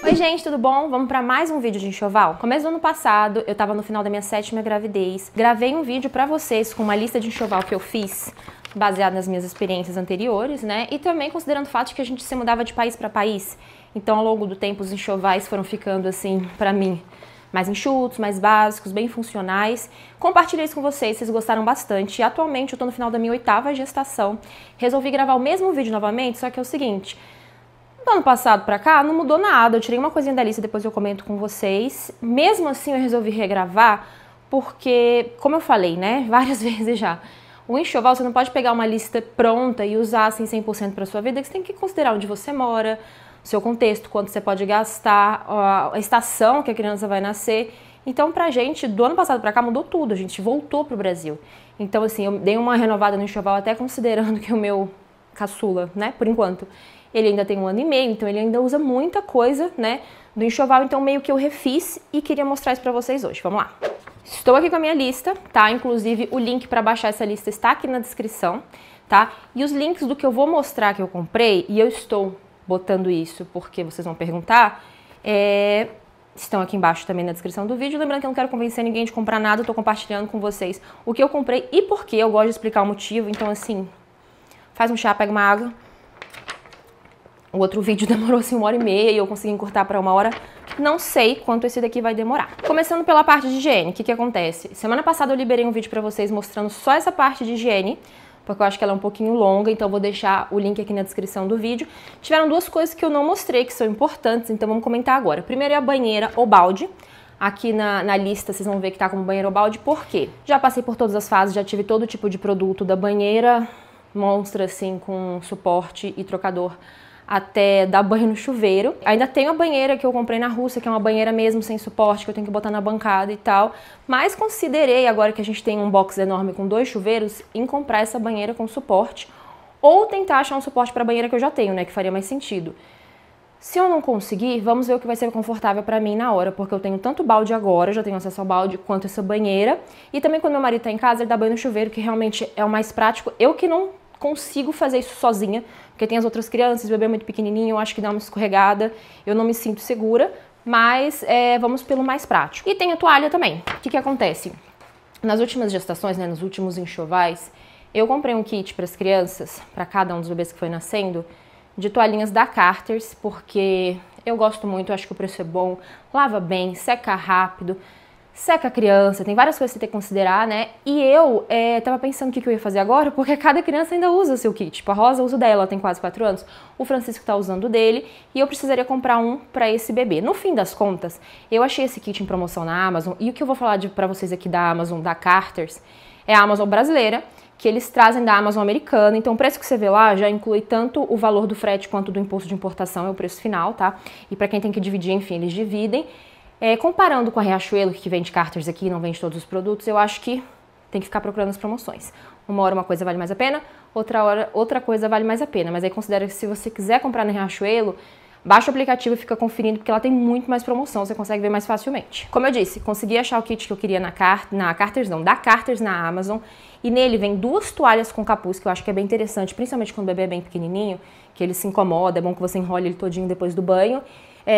Oi gente, tudo bom? Vamos para mais um vídeo de enxoval? Começo do ano passado, eu tava no final da minha 7ª gravidez. Gravei um vídeo para vocês com uma lista de enxoval que eu fiz, baseado nas minhas experiências anteriores, né? E também considerando o fato de que a gente se mudava de país para país. Então, ao longo do tempo, os enxovais foram ficando, assim, para mim, mais enxutos, mais básicos, bem funcionais. Compartilhei isso com vocês, vocês gostaram bastante. E atualmente eu tô no final da minha 8ª gestação. Resolvi gravar o mesmo vídeo novamente, só que é o seguinte: do ano passado pra cá não mudou nada, eu tirei uma coisinha da lista, depois eu comento com vocês. Mesmo assim eu resolvi regravar, porque, como eu falei, né, várias vezes já, o enxoval você não pode pegar uma lista pronta e usar assim 100% pra sua vida, que você tem que considerar onde você mora, seu contexto, quanto você pode gastar, a estação que a criança vai nascer. Então pra gente, do ano passado pra cá mudou tudo, a gente voltou pro Brasil. Então assim, eu dei uma renovada no enxoval até considerando que o meu caçula, né, por enquanto, ele ainda tem 1 ano e meio, então ele ainda usa muita coisa, né, do enxoval, então meio que eu refiz e queria mostrar isso pra vocês hoje. Vamos lá. Estou aqui com a minha lista, tá? Inclusive o link pra baixar essa lista está aqui na descrição, tá? E os links do que eu vou mostrar que eu comprei, e eu estou botando isso porque vocês vão perguntar, estão aqui embaixo também na descrição do vídeo. Lembrando que eu não quero convencer ninguém de comprar nada, eu tô compartilhando com vocês o que eu comprei e por que. Eu gosto de explicar o motivo, então assim, faz um chá, pega uma água. O outro vídeo demorou assim 1h30 e eu consegui encurtar para 1 hora. Não sei quanto esse daqui vai demorar. Começando pela parte de higiene, o que acontece? Semana passada eu liberei um vídeo para vocês mostrando só essa parte de higiene, porque eu acho que ela é um pouquinho longa, então eu vou deixar o link aqui na descrição do vídeo. Tiveram 2 coisas que eu não mostrei, que são importantes, então vamos comentar agora. Primeiro é a banheira ou balde. Aqui na lista vocês vão ver que tá como banheira ou balde, por quê? Já passei por todas as fases, já tive todo tipo de produto, da banheira monstra, assim, com suporte e trocador, até dar banho no chuveiro. Ainda tenho a banheira que eu comprei na Rússia, que é uma banheira mesmo sem suporte, que eu tenho que botar na bancada e tal. Mas considerei, agora que a gente tem um box enorme com 2 chuveiros, em comprar essa banheira com suporte, ou tentar achar um suporte para a banheira que eu já tenho, né, que faria mais sentido. Se eu não conseguir, vamos ver o que vai ser confortável para mim na hora, porque eu tenho tanto balde agora, já tenho acesso ao balde, quanto essa banheira. E também quando meu marido tá em casa, ele dá banho no chuveiro, que realmente é o mais prático. Eu que não consigo fazer isso sozinha, porque tem as outras crianças, o bebê é muito pequenininho, eu acho que dá uma escorregada, eu não me sinto segura, mas vamos pelo mais prático. E tem a toalha também. O que acontece? Nas últimas gestações, né, nos últimos enxovais, eu comprei um kit para as crianças, para cada um dos bebês que foi nascendo, de toalhinhas da Carter's, porque eu gosto muito, eu acho que o preço é bom, lava bem, seca rápido, seca a criança, tem várias coisas que você tem que considerar, né? E eu tava pensando o que eu ia fazer agora, porque cada criança ainda usa seu kit. Tipo, a Rosa usa o dela, ela tem quase 4 anos, o Francisco tá usando o dele, e eu precisaria comprar um pra esse bebê. No fim das contas, eu achei esse kit em promoção na Amazon, e o que eu vou falar pra vocês aqui da Amazon, da Carter's, é a Amazon brasileira, que eles trazem da Amazon americana. Então o preço que você vê lá já inclui tanto o valor do frete quanto do imposto de importação, é o preço final, tá? E pra quem tem que dividir, enfim, eles dividem. Comparando com a Riachuelo, que vende Carter's aqui e não vende todos os produtos, eu acho que tem que ficar procurando as promoções. Uma hora uma coisa vale mais a pena, outra hora outra coisa vale mais a pena. Mas aí considera que se você quiser comprar na Riachuelo, baixa o aplicativo e fica conferindo, porque ela tem muito mais promoção, você consegue ver mais facilmente. Como eu disse, consegui achar o kit que eu queria da Carter's na Amazon, e nele vem 2 toalhas com capuz, que eu acho que é bem interessante, principalmente quando o bebê é bem pequenininho, que ele se incomoda, é bom que você enrole ele todinho depois do banho.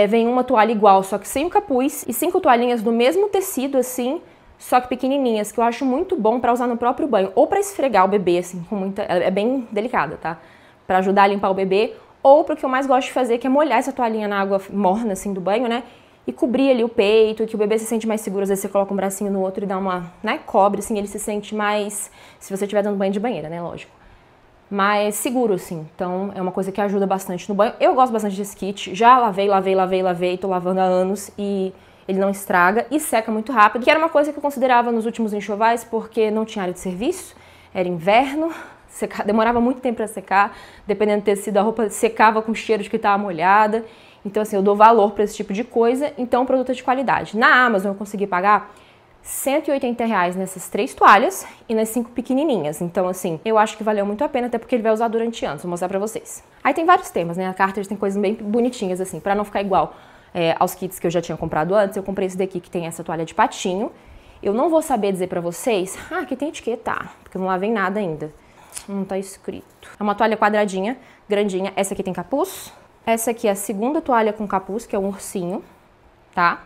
Vem uma toalha igual, só que sem o capuz, e 5 toalhinhas do mesmo tecido, assim, só que pequenininhas, que eu acho muito bom pra usar no próprio banho, ou pra esfregar o bebê, assim, com muita... É bem delicada, tá? Pra ajudar a limpar o bebê, ou pro que eu mais gosto de fazer, que é molhar essa toalhinha na água morna, assim, do banho, né? E cobrir ali o peito, que o bebê se sente mais seguro. Às vezes você coloca um bracinho no outro e dá uma, né, cobre, assim, ele se sente mais... Se você estiver dando banho de banheira, né, lógico. Mais seguro, assim. Então, é uma coisa que ajuda bastante no banho. Eu gosto bastante desse kit. Já lavei, tô lavando há anos e ele não estraga e seca muito rápido. Que era uma coisa que eu considerava nos últimos enxovais, porque não tinha área de serviço, era inverno, demorava muito tempo para secar, dependendo do tecido, a roupa secava com cheiro de que estava molhada. Então, assim, eu dou valor para esse tipo de coisa, então o produto é de qualidade. Na Amazon eu consegui pagar R$180 nessas 3 toalhas e nas 5 pequenininhas. Então, assim, eu acho que valeu muito a pena, até porque ele vai usar durante anos. Vou mostrar pra vocês. Aí tem vários temas, né? A Carter's tem coisas bem bonitinhas, assim, pra não ficar igual aos kits que eu já tinha comprado antes. Eu comprei esse daqui que tem essa toalha de patinho. Eu não vou saber dizer pra vocês... Ah, aqui tem etiqueta, porque eu não lavei nada ainda. Não tá escrito. É uma toalha quadradinha, grandinha. Essa aqui tem capuz. Essa aqui é a segunda toalha com capuz, que é um ursinho, tá?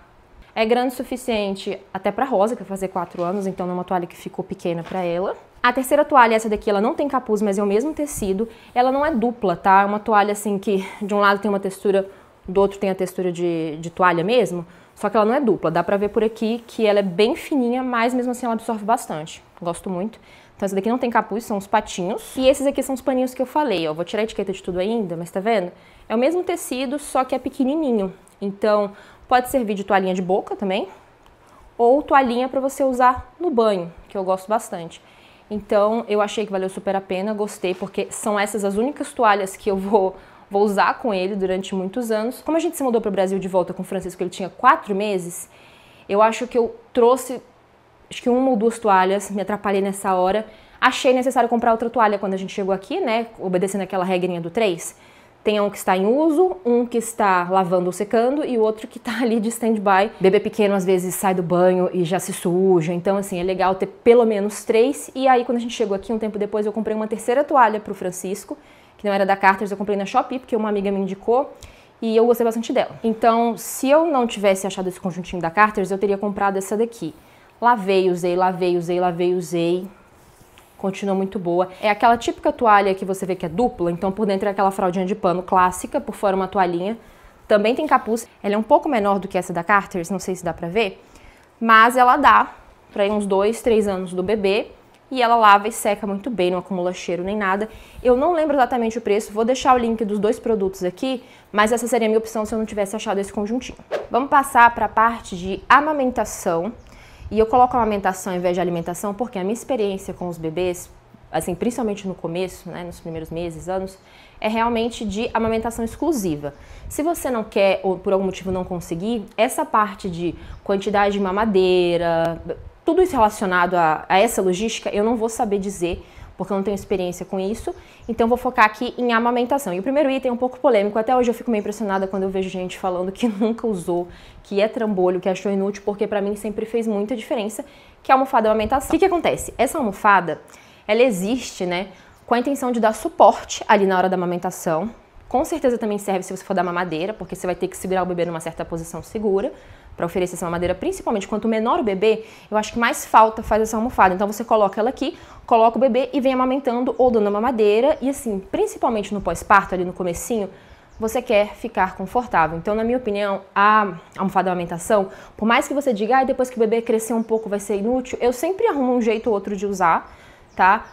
É grande o suficiente até pra Rosa, que vai fazer 4 anos, então não é uma toalha que ficou pequena pra ela. A terceira toalha, essa daqui, ela não tem capuz, mas é o mesmo tecido. Ela não é dupla, tá? É uma toalha assim que de um lado tem uma textura, do outro tem a textura de toalha mesmo. Só que ela não é dupla, dá pra ver por aqui que ela é bem fininha, mas mesmo assim ela absorve bastante. Gosto muito. Então essa daqui não tem capuz, são os patinhos. E esses aqui são os paninhos que eu falei, ó. Vou tirar a etiqueta de tudo ainda, mas tá vendo? É o mesmo tecido, só que é pequenininho. Então pode servir de toalhinha de boca também, ou toalhinha pra você usar no banho, que eu gosto bastante. Então eu achei que valeu super a pena, gostei, porque são essas as únicas toalhas que eu vou usar com ele durante muitos anos. Como a gente se mudou para o Brasil de volta com o Francisco, ele tinha 4 meses, eu acho que eu trouxe, acho que 1 ou 2 toalhas, me atrapalhei nessa hora. Achei necessário comprar outra toalha quando a gente chegou aqui, né, obedecendo aquela regrinha do 3. Tem um que está em uso, um que está lavando ou secando e o outro que está ali de stand-by. Bebê pequeno às vezes sai do banho e já se suja, então assim, é legal ter pelo menos 3. E aí quando a gente chegou aqui, um tempo depois, eu comprei uma terceira toalha para o Francisco, que não era da Carter's, eu comprei na Shopee, porque uma amiga me indicou e eu gostei bastante dela. Então, se eu não tivesse achado esse conjuntinho da Carter's, eu teria comprado essa daqui. Lavei, usei, lavei, usei, lavei, usei. Continua muito boa. É aquela típica toalha que você vê que é dupla, então por dentro é aquela fraldinha de pano clássica, por fora uma toalhinha. Também tem capuz. Ela é um pouco menor do que essa da Carter's, não sei se dá pra ver, mas ela dá pra ir uns 2, 3 anos do bebê. E ela lava e seca muito bem, não acumula cheiro nem nada. Eu não lembro exatamente o preço, vou deixar o link dos 2 produtos aqui, mas essa seria a minha opção se eu não tivesse achado esse conjuntinho. Vamos passar para a parte de amamentação. E eu coloco amamentação ao invés de alimentação porque a minha experiência com os bebês, assim, principalmente no começo, né, nos primeiros meses, anos, é realmente de amamentação exclusiva. Se você não quer ou por algum motivo não conseguir, essa parte de quantidade de mamadeira, tudo isso relacionado a essa logística, eu não vou saber dizer, porque eu não tenho experiência com isso, então vou focar aqui em amamentação. E o primeiro item é um pouco polêmico, até hoje eu fico meio impressionada quando eu vejo gente falando que nunca usou, que é trambolho, que achou inútil, porque pra mim sempre fez muita diferença, que é a almofada de amamentação. O que acontece? Essa almofada, ela existe, né, com a intenção de dar suporte ali na hora da amamentação. Com certeza também serve se você for dar mamadeira, porque você vai ter que segurar o bebê numa certa posição segura, para oferecer essa mamadeira, principalmente quanto menor o bebê, eu acho que mais falta faz essa almofada. Então você coloca ela aqui, coloca o bebê e vem amamentando ou dando a mamadeira. E assim, principalmente no pós-parto, ali no comecinho, você quer ficar confortável. Então, na minha opinião, a almofada de amamentação, por mais que você diga, depois que o bebê crescer um pouco vai ser inútil, eu sempre arrumo um jeito ou outro de usar, tá?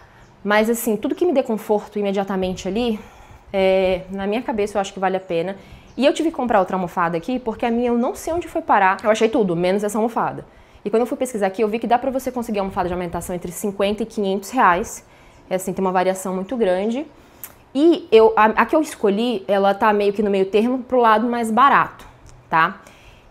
Mas assim, tudo que me dê conforto imediatamente ali, na minha cabeça eu acho que vale a pena. E eu tive que comprar outra almofada aqui, porque a minha eu não sei onde foi parar. Eu achei tudo, menos essa almofada. E quando eu fui pesquisar aqui, eu vi que dá pra você conseguir almofada de amamentação entre 50 e 500 reais. É assim, tem uma variação muito grande. E a que eu escolhi, ela tá meio que no meio termo pro lado mais barato, tá?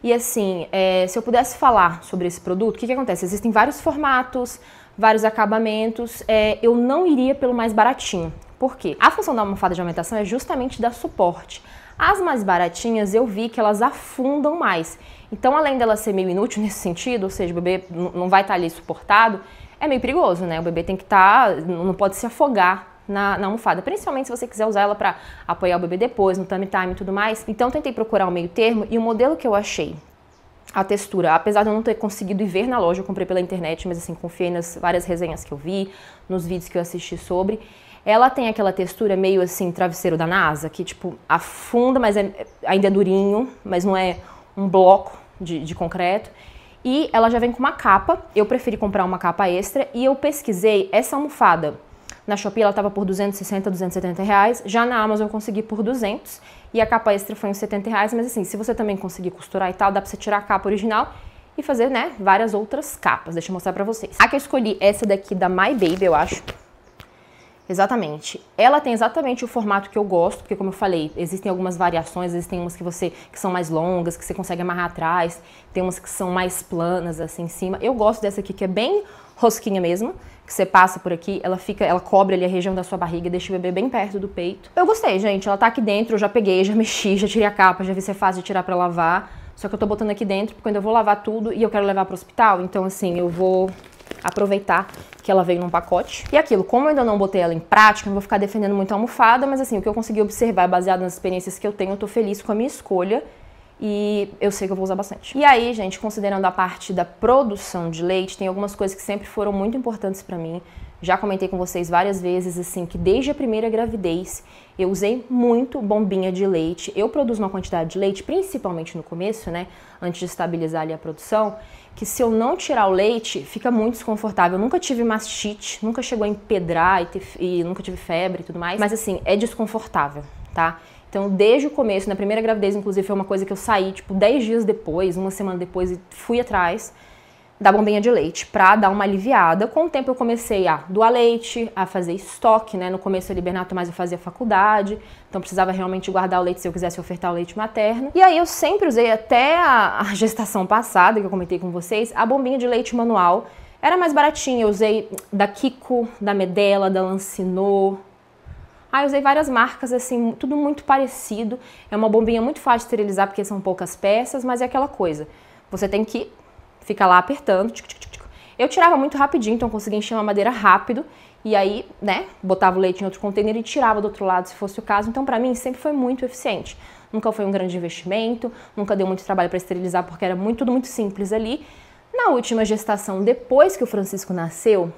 E assim, se eu pudesse falar sobre esse produto, o que acontece? Existem vários formatos, vários acabamentos, eu não iria pelo mais baratinho. Por quê? A função da almofada de amamentação é justamente dar suporte. As mais baratinhas eu vi que elas afundam mais. Então, além dela ser meio inútil nesse sentido, ou seja, o bebê não vai estar ali suportado, é meio perigoso, né? O bebê tem que estar, não pode se afogar na almofada, principalmente se você quiser usar ela para apoiar o bebê depois, no tummy time e tudo mais. Então, tentei procurar um meio termo e o modelo que eu achei, a textura, apesar de eu não ter conseguido ir ver na loja, eu comprei pela internet, mas assim, confiei nas várias resenhas que eu vi, nos vídeos que eu assisti sobre. Ela tem aquela textura meio assim, travesseiro da NASA, que tipo, afunda, mas ainda é durinho, mas não é um bloco de concreto. E ela já vem com uma capa, eu preferi comprar uma capa extra e eu pesquisei essa almofada. Na Shopee ela estava por 260, 270 reais, já na Amazon eu consegui por 200 e a capa extra foi uns 70 reais, mas assim, se você também conseguir costurar e tal, dá pra você tirar a capa original e fazer, né, várias outras capas. Deixa eu mostrar pra vocês. A que eu escolhi, essa daqui da My Baby, eu acho. Exatamente. Ela tem exatamente o formato que eu gosto, porque como eu falei, existem algumas variações, existem umas que são mais longas, que você consegue amarrar atrás, tem umas que são mais planas, assim, em cima. Eu gosto dessa aqui, que é bem rosquinha mesmo, que você passa por aqui, ela cobre ali a região da sua barriga e deixa o bebê bem perto do peito. Eu gostei, gente, ela tá aqui dentro, eu já peguei, já mexi, já tirei a capa, já vi se é fácil de tirar pra lavar, só que eu tô botando aqui dentro porque quando eu vou lavar tudo e eu quero levar pro hospital, então assim, eu vou aproveitar que ela veio num pacote. E aquilo, como eu ainda não botei ela em prática, não vou ficar defendendo muito a almofada, mas assim, o que eu consegui observar, baseado nas experiências que eu tenho, eu tô feliz com a minha escolha. E eu sei que eu vou usar bastante. E aí, gente, considerando a parte da produção de leite, tem algumas coisas que sempre foram muito importantes pra mim. Já comentei com vocês várias vezes, assim, que desde a primeira gravidez eu usei muito bombinha de leite. Eu produzo uma quantidade de leite, principalmente no começo, né, antes de estabilizar ali a produção, que se eu não tirar o leite, fica muito desconfortável. Eu nunca tive mastite, nunca chegou a empedrar e nunca tive febre e tudo mais, mas assim, é desconfortável, tá? Então, desde o começo, na primeira gravidez, inclusive, foi uma coisa que eu saí, tipo, 10 dias depois, uma semana depois, e fui atrás da bombinha de leite pra dar uma aliviada. Com o tempo eu comecei a doar leite, a fazer estoque, né? No começo ali, Bernardo Tomás, eu fazia faculdade, então precisava realmente guardar o leite se eu quisesse ofertar o leite materno. E aí eu sempre usei, até a gestação passada, que eu comentei com vocês, a bombinha de leite manual. Era mais baratinha, eu usei da Kiko, da Medela, da Lancinot. Eu usei várias marcas, assim, tudo muito parecido. É uma bombinha muito fácil de esterilizar porque são poucas peças, mas é aquela coisa. Você tem que ficar lá apertando. Eu tirava muito rapidinho, então eu conseguia encher uma madeira rápido. E aí, né, botava o leite em outro container e tirava do outro lado, se fosse o caso. Então, pra mim, sempre foi muito eficiente. Nunca foi um grande investimento, nunca deu muito trabalho pra esterilizar, porque era tudo muito simples ali. Na última gestação, depois que o Francisco nasceu,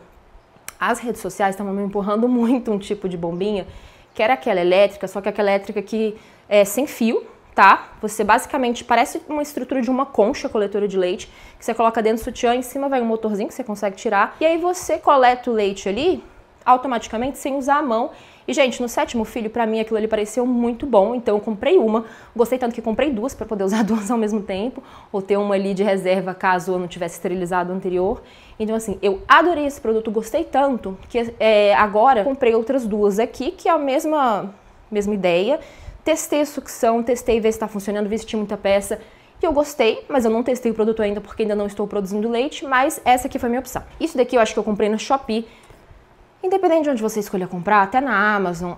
as redes sociais estavam me empurrando muito um tipo de bombinha, que era aquela elétrica, só que aquela elétrica que é sem fio, tá? Você basicamente parece uma estrutura de uma concha coletora de leite, que você coloca dentro do sutiã, em cima vai um motorzinho que você consegue tirar, e aí você coleta o leite ali, automaticamente, sem usar a mão. E, gente, no 7º filho, pra mim, aquilo ali pareceu muito bom, então eu comprei uma. Gostei tanto que comprei duas pra poder usar duas ao mesmo tempo, ou ter uma ali de reserva caso eu não tivesse esterilizado o anterior. Então, assim, eu adorei esse produto, gostei tanto, que agora comprei outras duas aqui, que é a mesma ideia. Testei a sucção, testei ver se tá funcionando, vesti muita peça. E eu gostei, mas eu não testei o produto ainda porque ainda não estou produzindo leite, mas essa aqui foi a minha opção. Isso daqui eu acho que eu comprei no Shopee. Independente de onde você escolher comprar, até na Amazon,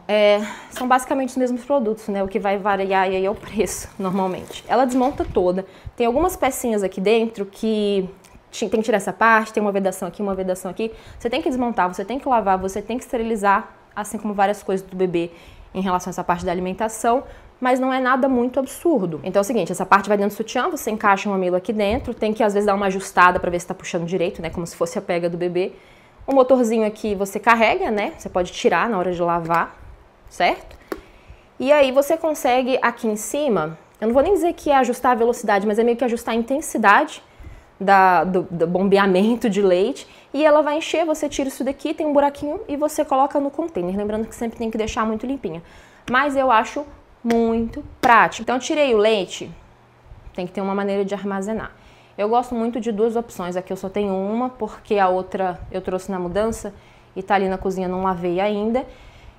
são basicamente os mesmos produtos, né? O que vai variar aí é o preço, normalmente. Ela desmonta toda. Tem algumas pecinhas aqui dentro que tem que tirar essa parte, tem uma vedação aqui, uma vedação aqui. Você tem que desmontar, você tem que lavar, você tem que esterilizar, assim como várias coisas do bebê em relação a essa parte da alimentação, mas não é nada muito absurdo. Então é o seguinte, essa parte vai dentro do sutiã, você encaixa o mamilo aqui dentro, tem que às vezes dar uma ajustada para ver se tá puxando direito, né? Como se fosse a pega do bebê. O motorzinho aqui você carrega, né? Você pode tirar na hora de lavar, certo? E aí você consegue aqui em cima, eu não vou nem dizer que é ajustar a velocidade, mas é meio que ajustar a intensidade do bombeamento de leite. E ela vai encher, você tira isso daqui, tem um buraquinho e você coloca no container. Lembrando que sempre tem que deixar muito limpinha. Mas eu acho muito prático. Então eu tirei o leite, tem que ter uma maneira de armazenar. Eu gosto muito de duas opções, aqui eu só tenho uma, porque a outra eu trouxe na mudança e tá ali na cozinha, não lavei ainda,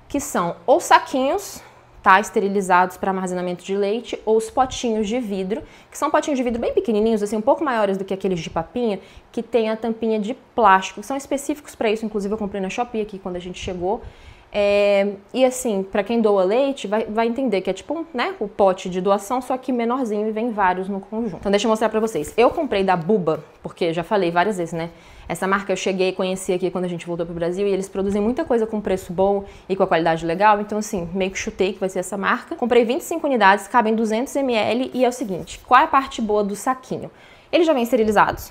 que são ou saquinhos, tá, esterilizados para armazenamento de leite, ou os potinhos de vidro, que são potinhos de vidro bem pequenininhos, assim, um pouco maiores do que aqueles de papinha, que tem a tampinha de plástico, são específicos para isso, inclusive eu comprei na Shopee aqui quando a gente chegou. E assim, para quem doa leite, vai entender que é tipo, né, o pote de doação, só que menorzinho e vem vários no conjunto. Então deixa eu mostrar pra vocês. Eu comprei da Buba, porque já falei várias vezes, né? Essa marca eu cheguei e conheci aqui quando a gente voltou pro Brasil e eles produzem muita coisa com preço bom e com a qualidade legal, então assim, meio que chutei que vai ser essa marca. Comprei 25 unidades, cabem 200 ml e é o seguinte, qual é a parte boa do saquinho? Eles já vêm esterilizados,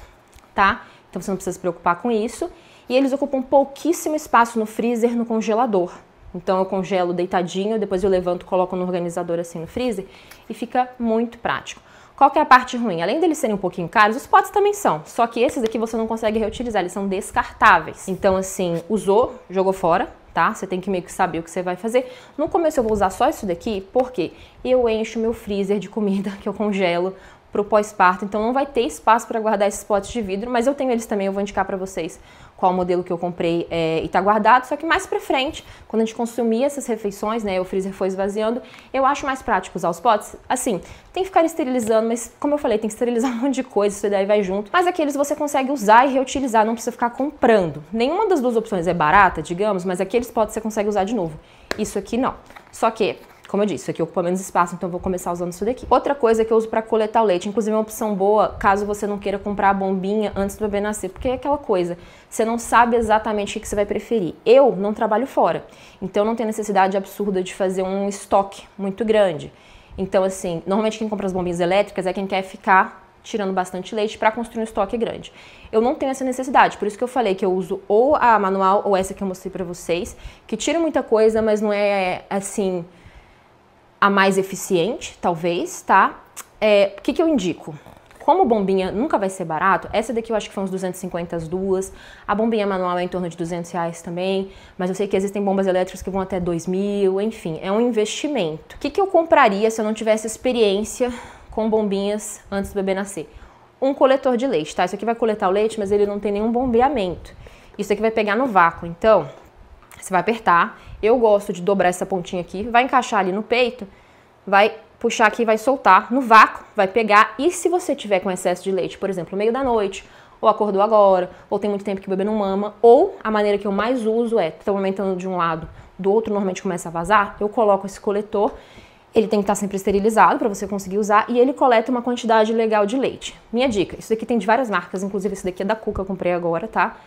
tá? Então você não precisa se preocupar com isso. E eles ocupam pouquíssimo espaço no freezer, no congelador. Então eu congelo deitadinho, depois eu levanto, coloco no organizador assim no freezer e fica muito prático. Qual que é a parte ruim? Além deles serem um pouquinho caros, os potes também são. Só que esses aqui você não consegue reutilizar, eles são descartáveis. Então assim, usou, jogou fora, tá? Você tem que meio que saber o que você vai fazer. No começo eu vou usar só isso daqui, porque eu encho meu freezer de comida que eu congelo pro pós-parto, então não vai ter espaço para guardar esses potes de vidro, mas eu tenho eles também, eu vou indicar para vocês qual modelo que eu comprei e tá guardado, só que mais pra frente, quando a gente consumir essas refeições, né, o freezer foi esvaziando, eu acho mais prático usar os potes. Assim, tem que ficar esterilizando, mas como eu falei, tem que esterilizar um monte de coisa, isso daí vai junto, mas aqueles você consegue usar e reutilizar, não precisa ficar comprando. Nenhuma das duas opções é barata, digamos, mas aqueles potes você consegue usar de novo. Isso aqui não. Só que Como eu disse, isso aqui ocupa menos espaço, então eu vou começar usando isso daqui. Outra coisa que eu uso para coletar o leite, inclusive é uma opção boa, caso você não queira comprar a bombinha antes do bebê nascer, porque é aquela coisa, você não sabe exatamente o que você vai preferir. Eu não trabalho fora, então não tem necessidade absurda de fazer um estoque muito grande. Então, assim, normalmente quem compra as bombinhas elétricas é quem quer ficar tirando bastante leite para construir um estoque grande. Eu não tenho essa necessidade, por isso que eu falei que eu uso ou a manual ou essa que eu mostrei para vocês, que tira muita coisa, mas não é, assim, a mais eficiente, talvez, tá? O que eu indico? Como bombinha nunca vai ser barato, essa daqui eu acho que foi uns 250 as duas, a bombinha manual é em torno de R$200 também, mas eu sei que existem bombas elétricas que vão até 2.000, enfim, é um investimento. O que eu compraria se eu não tivesse experiência com bombinhas antes do bebê nascer? Um coletor de leite, tá? Isso aqui vai coletar o leite, mas ele não tem nenhum bombeamento. Isso aqui vai pegar no vácuo, então você vai apertar. Eu gosto de dobrar essa pontinha aqui, vai encaixar ali no peito, vai puxar aqui e vai soltar no vácuo, vai pegar. E se você tiver com excesso de leite, por exemplo, no meio da noite, ou acordou agora, ou tem muito tempo que o bebê não mama, ou a maneira que eu mais uso é, tô aumentando de um lado, do outro normalmente começa a vazar, eu coloco esse coletor. Ele tem que estar sempre esterilizado para você conseguir usar e ele coleta uma quantidade legal de leite. Minha dica, isso daqui tem de várias marcas, inclusive esse daqui é da Cuca, eu comprei agora, tá?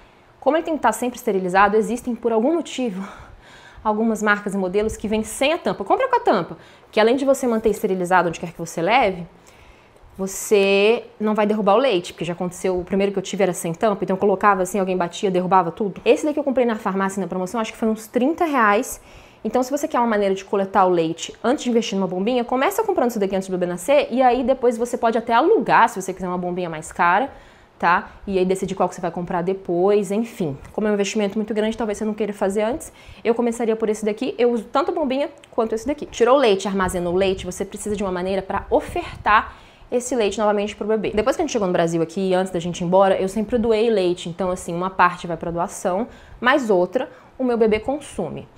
Como ele tem que estar sempre esterilizado, existem por algum motivo algumas marcas e modelos que vêm sem a tampa. Compra com a tampa, que além de você manter esterilizado onde quer que você leve, você não vai derrubar o leite, porque já aconteceu, o primeiro que eu tive era sem tampa, então eu colocava assim, alguém batia, derrubava tudo. Esse daqui eu comprei na farmácia na promoção, acho que foi uns R$30. Então, se você quer uma maneira de coletar o leite antes de investir numa bombinha, começa comprando isso daqui antes do bebê nascer e aí depois você pode até alugar, se você quiser uma bombinha mais cara, tá? E aí decidir qual que você vai comprar depois, enfim. Como é um investimento muito grande, talvez você não queira fazer antes, eu começaria por esse daqui. Eu uso tanto a bombinha quanto esse daqui. Tirou o leite, armazenou o leite, você precisa de uma maneira para ofertar esse leite novamente pro bebê. Depois que a gente chegou no Brasil aqui, antes da gente ir embora, eu sempre doei leite. Então, assim, uma parte vai para doação, mas outra o meu bebê consome.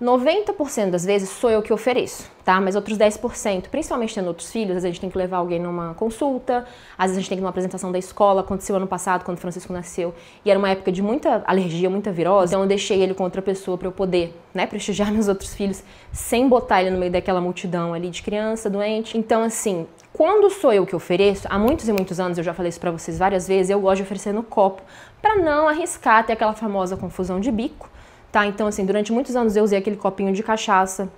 90% das vezes sou eu que ofereço, tá? Mas outros 10%, principalmente tendo outros filhos, às vezes a gente tem que levar alguém numa consulta, às vezes a gente tem que ir numa apresentação da escola. Aconteceu ano passado, quando o Francisco nasceu, e era uma época de muita alergia, muita virose, então eu deixei ele com outra pessoa para eu poder, né, prestigiar meus outros filhos, sem botar ele no meio daquela multidão ali de criança doente. Então, assim, quando sou eu que ofereço, há muitos e muitos anos, eu já falei isso pra vocês várias vezes, eu gosto de oferecer no copo, pra não arriscar ter aquela famosa confusão de bico. Tá, então assim, durante muitos anos eu usei aquele copinho de cachaça.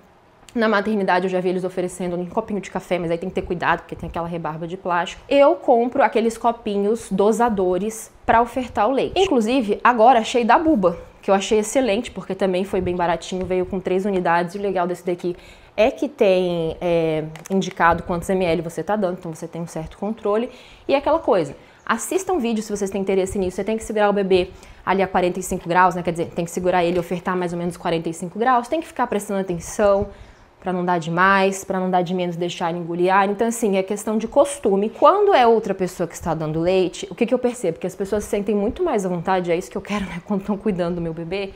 Na maternidade eu já vi eles oferecendo um copinho de café, mas aí tem que ter cuidado, porque tem aquela rebarba de plástico. Eu compro aqueles copinhos dosadores para ofertar o leite. Inclusive, agora achei da Buba, que eu achei excelente, porque também foi bem baratinho, veio com 3 unidades. E o legal desse daqui é que tem indicado quantos ml você tá dando, então você tem um certo controle. E é aquela coisa, assista um vídeo se vocês têm interesse nisso. Você tem que segurar o bebê ali a 45 graus, né? Quer dizer, tem que segurar ele e ofertar mais ou menos 45 graus. Tem que ficar prestando atenção para não dar demais, para não dar de menos, deixar ele engolir ar. Então, assim, é questão de costume. Quando é outra pessoa que está dando leite, o que eu percebo? Que as pessoas se sentem muito mais à vontade, é isso que eu quero, né? Quando estão cuidando do meu bebê,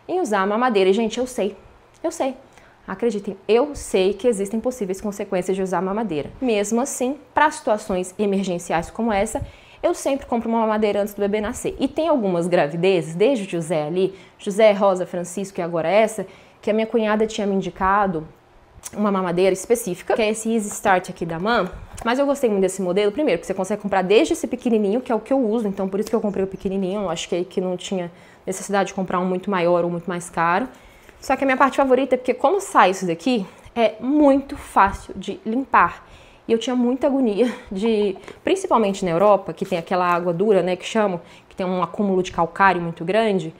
em usar a mamadeira. E, gente, eu sei. Acreditem, eu sei que existem possíveis consequências de usar a mamadeira. Mesmo assim, para situações emergenciais como essa, eu sempre compro uma mamadeira antes do bebê nascer. E tem algumas gravidezes, desde o José ali, José, Rosa, Francisco e agora essa, que a minha cunhada tinha me indicado uma mamadeira específica, que é esse Easy Start aqui da Mam. Mas eu gostei muito desse modelo, primeiro, que você consegue comprar desde esse pequenininho, que é o que eu uso, então por isso que eu comprei o pequenininho. Eu achei que não tinha necessidade de comprar um muito maior ou muito mais caro. Só que a minha parte favorita é porque como sai isso daqui, é muito fácil de limpar. E eu tinha muita agonia de, principalmente na Europa, que tem aquela água dura, né, que chamam, que tem um acúmulo de calcário muito grande.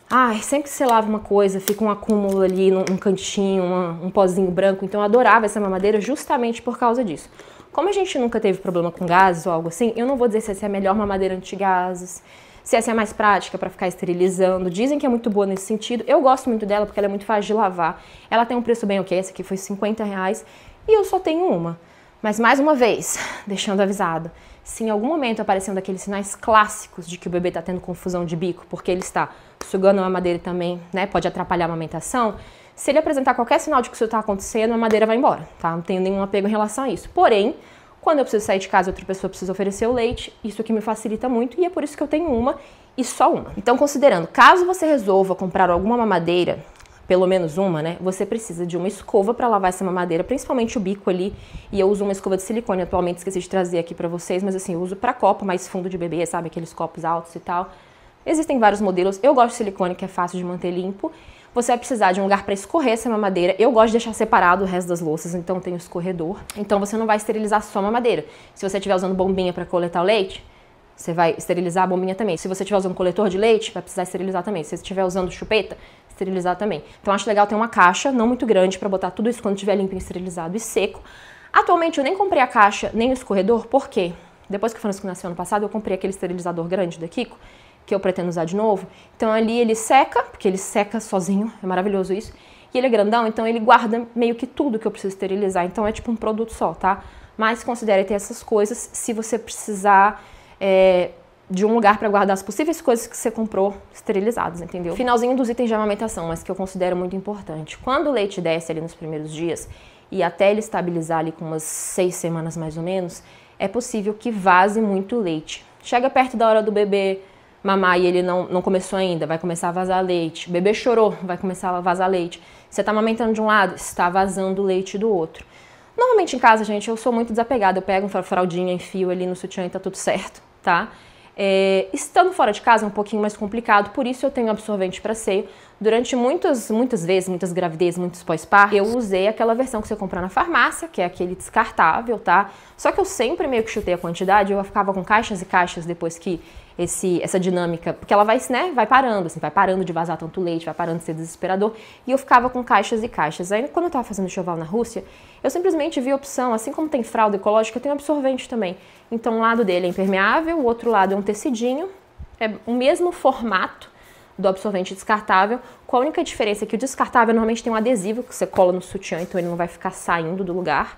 Ai, sempre que você lava uma coisa, fica um acúmulo ali num cantinho, um pozinho branco. Então eu adorava essa mamadeira justamente por causa disso. Como a gente nunca teve problema com gases ou algo assim, eu não vou dizer se essa é a melhor mamadeira anti-gases, se essa é a mais prática para ficar esterilizando. Dizem que é muito boa nesse sentido. Eu gosto muito dela porque ela é muito fácil de lavar. Ela tem um preço bem ok, essa aqui foi R$50 e eu só tenho uma. Mas mais uma vez, deixando avisado, se em algum momento aparecendo aqueles sinais clássicos de que o bebê está tendo confusão de bico, porque ele está sugando a mamadeira também, né, pode atrapalhar a amamentação, se ele apresentar qualquer sinal de que isso está acontecendo, a mamadeira vai embora, tá? Não tenho nenhum apego em relação a isso. Porém, quando eu preciso sair de casa e outra pessoa precisa oferecer o leite, isso aqui me facilita muito e é por isso que eu tenho uma e só uma. Então, considerando, caso você resolva comprar alguma mamadeira, pelo menos uma, né, você precisa de uma escova para lavar essa mamadeira, principalmente o bico ali, e eu uso uma escova de silicone atualmente, esqueci de trazer aqui para vocês, mas assim, eu uso para copo mais fundo de bebê, sabe, aqueles copos altos e tal. Existem vários modelos, eu gosto de silicone, que é fácil de manter limpo. Você vai precisar de um lugar para escorrer essa mamadeira. Eu gosto de deixar separado o resto das louças, então tem o escorredor. Então você não vai esterilizar só a mamadeira. Se você estiver usando bombinha para coletar o leite, você vai esterilizar a bombinha também. Se você estiver usando coletor de leite, vai precisar esterilizar também. Se você estiver usando chupeta, esterilizar também. Então acho legal ter uma caixa, não muito grande, para botar tudo isso quando estiver limpinho, esterilizado e seco. Atualmente eu nem comprei a caixa, nem o escorredor, por quê? Depois que o Francisco nasceu ano passado, eu comprei aquele esterilizador grande da Kiko, que eu pretendo usar de novo. Então ali ele seca, porque ele seca sozinho, é maravilhoso isso. E ele é grandão, então ele guarda meio que tudo que eu preciso esterilizar. Então é tipo um produto só, tá? Mas considere ter essas coisas se você precisar de um lugar para guardar as possíveis coisas que você comprou esterilizadas, entendeu? Finalzinho dos itens de amamentação, mas que eu considero muito importante. Quando o leite desce ali nos primeiros dias e até ele estabilizar ali com umas 6 semanas mais ou menos, é possível que vaze muito leite. Chega perto da hora do bebê mamar e ele não começou ainda, vai começar a vazar leite. O bebê chorou, vai começar a vazar leite. Você tá amamentando de um lado, está vazando leite do outro. Normalmente em casa, gente, eu sou muito desapegada. Eu pego uma fraldinha, enfio ali no sutiã e tá tudo certo, tá? Estando fora de casa é um pouquinho mais complicado, por isso eu tenho absorvente para seio. Durante muitas vezes, muitas gravidezes, muitos pós-partos, eu usei aquela versão que você compra na farmácia, que é aquele descartável, tá? Só que eu sempre meio que chutei a quantidade, eu ficava com caixas e caixas depois que essa dinâmica, porque ela vai, né, vai parando, assim, vai parando de vazar tanto leite, vai parando de ser desesperador, e eu ficava com caixas e caixas. Aí, quando eu tava fazendo enxoval na Rússia, eu simplesmente vi a opção, assim como tem fralda ecológica, tem absorvente também. Então, um lado dele é impermeável, o outro lado é um tecidinho, é o mesmo formato do absorvente descartável, com a única diferença é que o descartável normalmente tem um adesivo que você cola no sutiã, então ele não vai ficar saindo do lugar.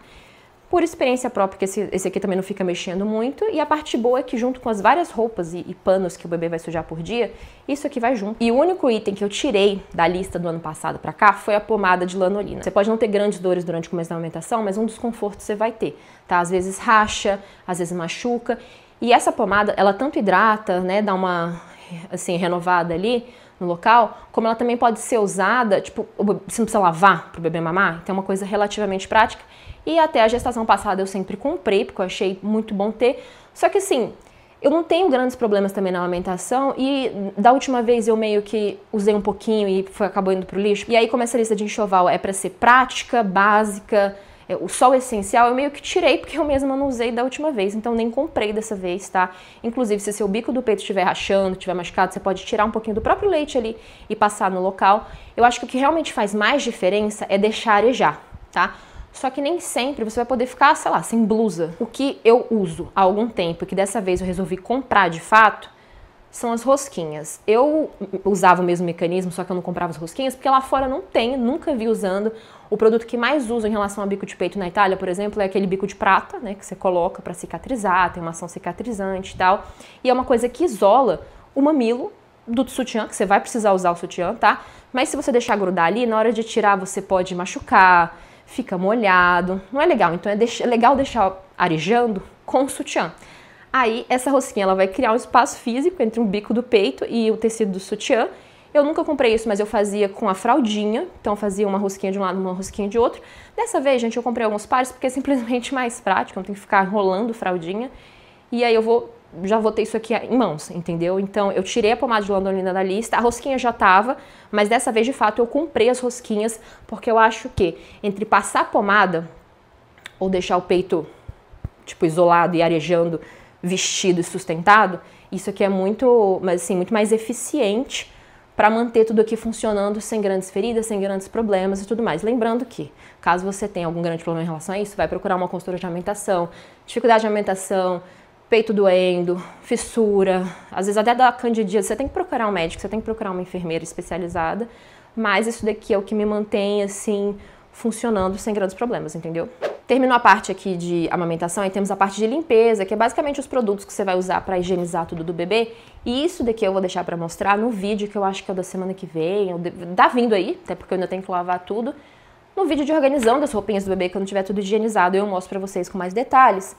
Por experiência própria, que esse aqui também não fica mexendo muito. E a parte boa é que junto com as várias roupas e panos que o bebê vai sujar por dia, isso aqui vai junto. E o único item que eu tirei da lista do ano passado pra cá foi a pomada de lanolina. Você pode não ter grandes dores durante o começo da amamentação, mas um desconforto você vai ter, tá? Às vezes racha, às vezes machuca. E essa pomada, ela tanto hidrata, né, dá uma, assim, renovada ali no local, como ela também pode ser usada, tipo, você não precisa lavar pro bebê mamar, então é uma coisa relativamente prática. E até a gestação passada eu sempre comprei, porque eu achei muito bom ter. Só que assim, eu não tenho grandes problemas também na alimentação e da última vez eu meio que usei um pouquinho e acabou indo pro lixo. E aí como essa lista de enxoval é pra ser prática, básica, só o essencial, eu meio que tirei porque eu mesma não usei da última vez, então nem comprei dessa vez, tá? Inclusive, se seu bico do peito estiver rachando, estiver machucado, você pode tirar um pouquinho do próprio leite ali e passar no local. Eu acho que o que realmente faz mais diferença é deixar arejar, tá? Só que nem sempre você vai poder ficar, sei lá, sem blusa. O que eu uso há algum tempo, que dessa vez eu resolvi comprar de fato, são as rosquinhas. Eu usava o mesmo mecanismo, só que eu não comprava as rosquinhas, porque lá fora não tem, nunca vi usando. O produto que mais uso em relação ao bico de peito na Itália, por exemplo, é aquele bico de prata, né, que você coloca para cicatrizar, tem uma ação cicatrizante e tal. E é uma coisa que isola o mamilo do sutiã, que você vai precisar usar o sutiã, tá? Mas se você deixar grudar ali, na hora de tirar você pode machucar, fica molhado, não é legal. Então é legal deixar arejando com o sutiã. Aí essa rosquinha ela vai criar um espaço físico entre o bico do peito e o tecido do sutiã. Eu nunca comprei isso, mas eu fazia com a fraldinha, então eu fazia uma rosquinha de um lado, uma rosquinha de outro. Dessa vez, gente, eu comprei alguns pares porque é simplesmente mais prático, eu não tenho que ficar enrolando fraldinha. E aí já vou ter isso aqui em mãos, entendeu? Então eu tirei a pomada de lanolina da lista, a rosquinha já tava, mas dessa vez de fato eu comprei as rosquinhas porque eu acho que entre passar a pomada ou deixar o peito tipo isolado e arejando, vestido e sustentado, isso aqui é muito, mas assim, muito mais eficiente para manter tudo aqui funcionando sem grandes feridas, sem grandes problemas e tudo mais. Lembrando que, caso você tenha algum grande problema em relação a isso, vai procurar uma consultora de amamentação, dificuldade de amamentação, peito doendo, fissura, às vezes até da candidíase, você tem que procurar um médico, você tem que procurar uma enfermeira especializada, mas isso daqui é o que me mantém, assim, funcionando sem grandes problemas, entendeu? Terminou a parte aqui de amamentação, aí temos a parte de limpeza, que é basicamente os produtos que você vai usar para higienizar tudo do bebê, e isso daqui eu vou deixar para mostrar no vídeo, que eu acho que é o da semana que vem, tá vindo aí, até porque eu ainda tenho que lavar tudo, no vídeo de organizando as roupinhas do bebê, quando tiver tudo higienizado, eu mostro para vocês com mais detalhes.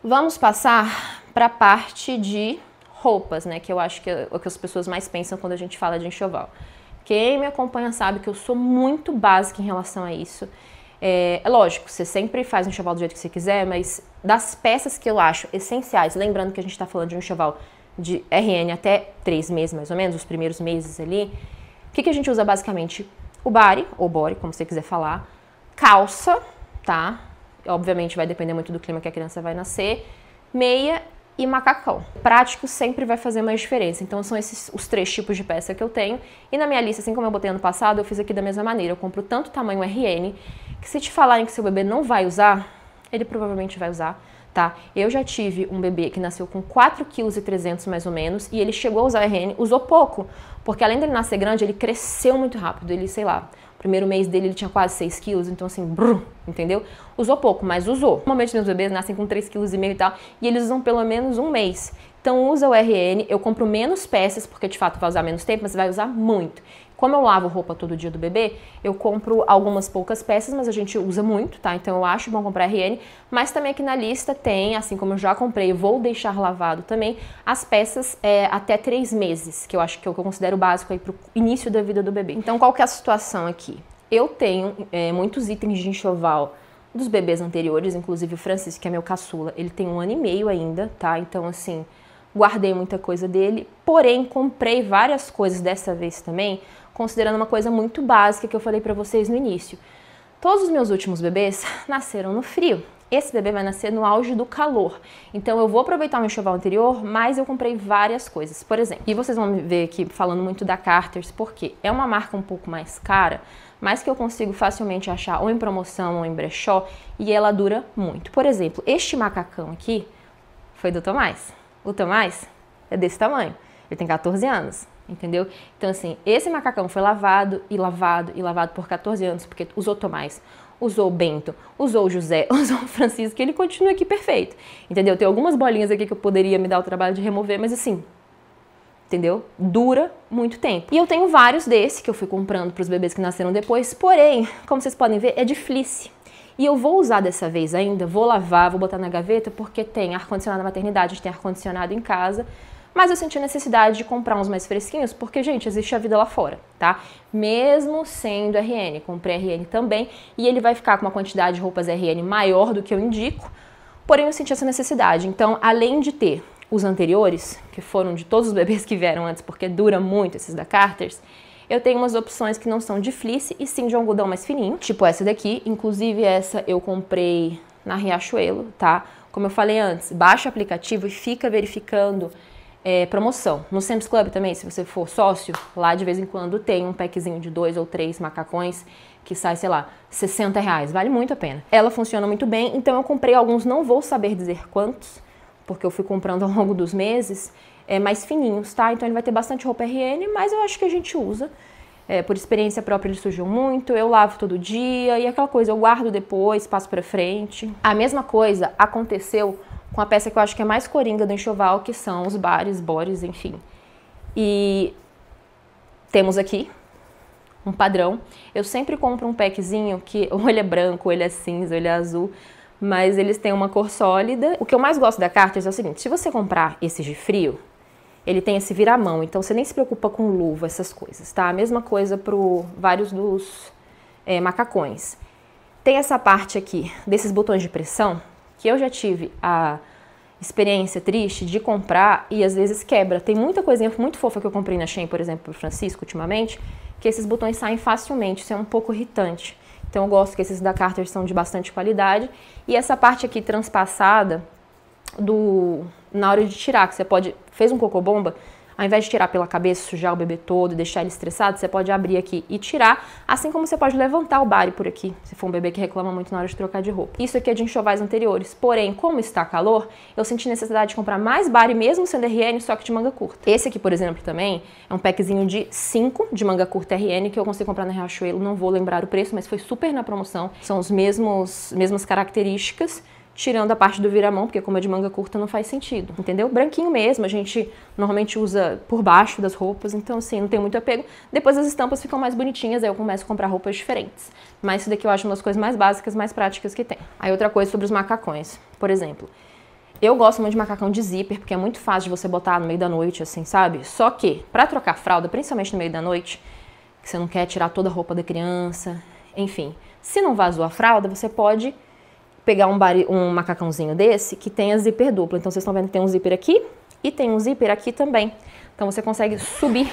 Vamos passar para a parte de roupas, né, que eu acho que é o que as pessoas mais pensam quando a gente fala de enxoval. Quem me acompanha sabe que eu sou muito básica em relação a isso. É lógico, você sempre faz um enxoval do jeito que você quiser, mas das peças que eu acho essenciais, lembrando que a gente tá falando de um enxoval de RN até 3 meses, mais ou menos, os primeiros meses ali, o que a gente usa basicamente? O body, ou body, como você quiser falar, calça, tá? Obviamente vai depender muito do clima que a criança vai nascer, meia e macacão. Prático sempre vai fazer mais diferença, então são esses os 3 tipos de peça que eu tenho. E na minha lista, assim como eu botei ano passado, eu fiz aqui da mesma maneira. Eu compro tanto tamanho RN, que se te falarem que seu bebê não vai usar, ele provavelmente vai usar, tá? Eu já tive um bebê que nasceu com 4,3 kg mais ou menos, e ele chegou a usar RN, usou pouco, porque além dele nascer grande, ele cresceu muito rápido, ele, sei lá, primeiro mês dele ele tinha quase 6 quilos, então assim, entendeu? Usou pouco, mas usou. Normalmente meus bebês nascem com 3,5 kg e tal, e eles usam pelo menos um mês. Então usa o RN, eu compro menos peças, porque de fato vai usar menos tempo, mas vai usar muito. Como eu lavo roupa todo dia do bebê, eu compro algumas poucas peças, mas a gente usa muito, tá? Então eu acho bom comprar RN, mas também aqui na lista tem, assim como eu já comprei, vou deixar lavado também, as peças até 3 meses, que eu acho que é o que eu considero básico aí pro início da vida do bebê. Então qual que é a situação aqui? Eu tenho muitos itens de enxoval dos bebês anteriores, inclusive o Francisco, que é meu caçula, ele tem 1 ano e meio ainda, tá? Então assim, guardei muita coisa dele, porém comprei várias coisas dessa vez também, considerando uma coisa muito básica que eu falei pra vocês no início. Todos os meus últimos bebês nasceram no frio. Esse bebê vai nascer no auge do calor. Então eu vou aproveitar o meu enxoval anterior, mas eu comprei várias coisas. Por exemplo, e vocês vão me ver aqui falando muito da Carter's, porque é uma marca um pouco mais cara, mas que eu consigo facilmente achar ou em promoção ou em brechó, e ela dura muito. Por exemplo, este macacão aqui foi do Tomás. O Tomás é desse tamanho. Ele tem 14 anos. Entendeu? Então, assim, esse macacão foi lavado e lavado e lavado por 14 anos, porque usou Tomás, usou o Bento, usou o José, usou o Francisco, que ele continua aqui perfeito. Entendeu? Tem algumas bolinhas aqui que eu poderia me dar o trabalho de remover, mas assim, entendeu? Dura muito tempo. E eu tenho vários desses que eu fui comprando para os bebês que nasceram depois, porém, como vocês podem ver, é de fleece. E eu vou usar dessa vez ainda, vou lavar, vou botar na gaveta, porque tem ar-condicionado na maternidade, a gente tem ar-condicionado em casa. Mas eu senti a necessidade de comprar uns mais fresquinhos, porque, gente, existe a vida lá fora, tá? Mesmo sendo RN, comprei RN também, e ele vai ficar com uma quantidade de roupas RN maior do que eu indico, porém eu senti essa necessidade. Então, além de ter os anteriores, que foram de todos os bebês que vieram antes, porque dura muito esses da Carter's, eu tenho umas opções que não são de fleece e sim de um algodão mais fininho, tipo essa daqui. Inclusive essa eu comprei na Riachuelo, tá? Como eu falei antes, baixa o aplicativo e fica verificando promoção. No Sam's Club também, se você for sócio, lá de vez em quando tem um packzinho de 2 ou 3 macacões que sai, sei lá, R$60. Vale muito a pena. Ela funciona muito bem, então eu comprei alguns, não vou saber dizer quantos, porque eu fui comprando ao longo dos meses, mais fininhos, tá? Então ele vai ter bastante roupa RN, mas eu acho que a gente usa. Por experiência própria, eles sujam muito, eu lavo todo dia e aquela coisa, eu guardo depois, passo pra frente. A mesma coisa aconteceu com a peça que eu acho que é mais coringa do enxoval, que são os bares, bores, enfim. E temos aqui um padrão. Eu sempre compro um packzinho que ou ele é branco, ou ele é cinza, ou ele é azul, mas eles têm uma cor sólida. O que eu mais gosto da Carter's é o seguinte, se você comprar esses de frio, ele tem esse viramão, então você nem se preocupa com luva, essas coisas, tá? A mesma coisa para vários dos macacões. Tem essa parte aqui desses botões de pressão, que eu já tive a experiência triste de comprar e às vezes quebra. Tem muita coisinha muito fofa que eu comprei na Shein, por exemplo, pro Francisco ultimamente, que esses botões saem facilmente, isso é um pouco irritante. Então eu gosto que esses da Carter são de bastante qualidade. E essa parte aqui transpassada, na hora de tirar, que você fez um cocô-bomba, ao invés de tirar pela cabeça, sujar o bebê todo e deixar ele estressado, você pode abrir aqui e tirar, assim como você pode levantar o body por aqui, se for um bebê que reclama muito na hora de trocar de roupa. Isso aqui é de enxovais anteriores, porém, como está calor, eu senti necessidade de comprar mais body, mesmo sendo RN, só que de manga curta. Esse aqui, por exemplo, também é um packzinho de 5 de manga curta RN, que eu consegui comprar na Riachuelo, não vou lembrar o preço, mas foi super na promoção, são os mesmas características, tirando a parte do viramão, porque como é de manga curta não faz sentido, entendeu? Branquinho mesmo, a gente normalmente usa por baixo das roupas, então assim, não tem muito apego. Depois as estampas ficam mais bonitinhas, aí eu começo a comprar roupas diferentes. Mas isso daqui eu acho uma das coisas mais básicas, mais práticas que tem. Aí outra coisa sobre os macacões, por exemplo. Eu gosto muito de macacão de zíper, porque é muito fácil de você botar no meio da noite, assim, sabe? Só que, pra trocar fralda, principalmente no meio da noite, que você não quer tirar toda a roupa da criança, enfim. Se não vazou a fralda, você pode pegar um macacãozinho desse que tenha zíper duplo. Então vocês estão vendo que tem um zíper aqui e tem um zíper aqui também. Então você consegue subir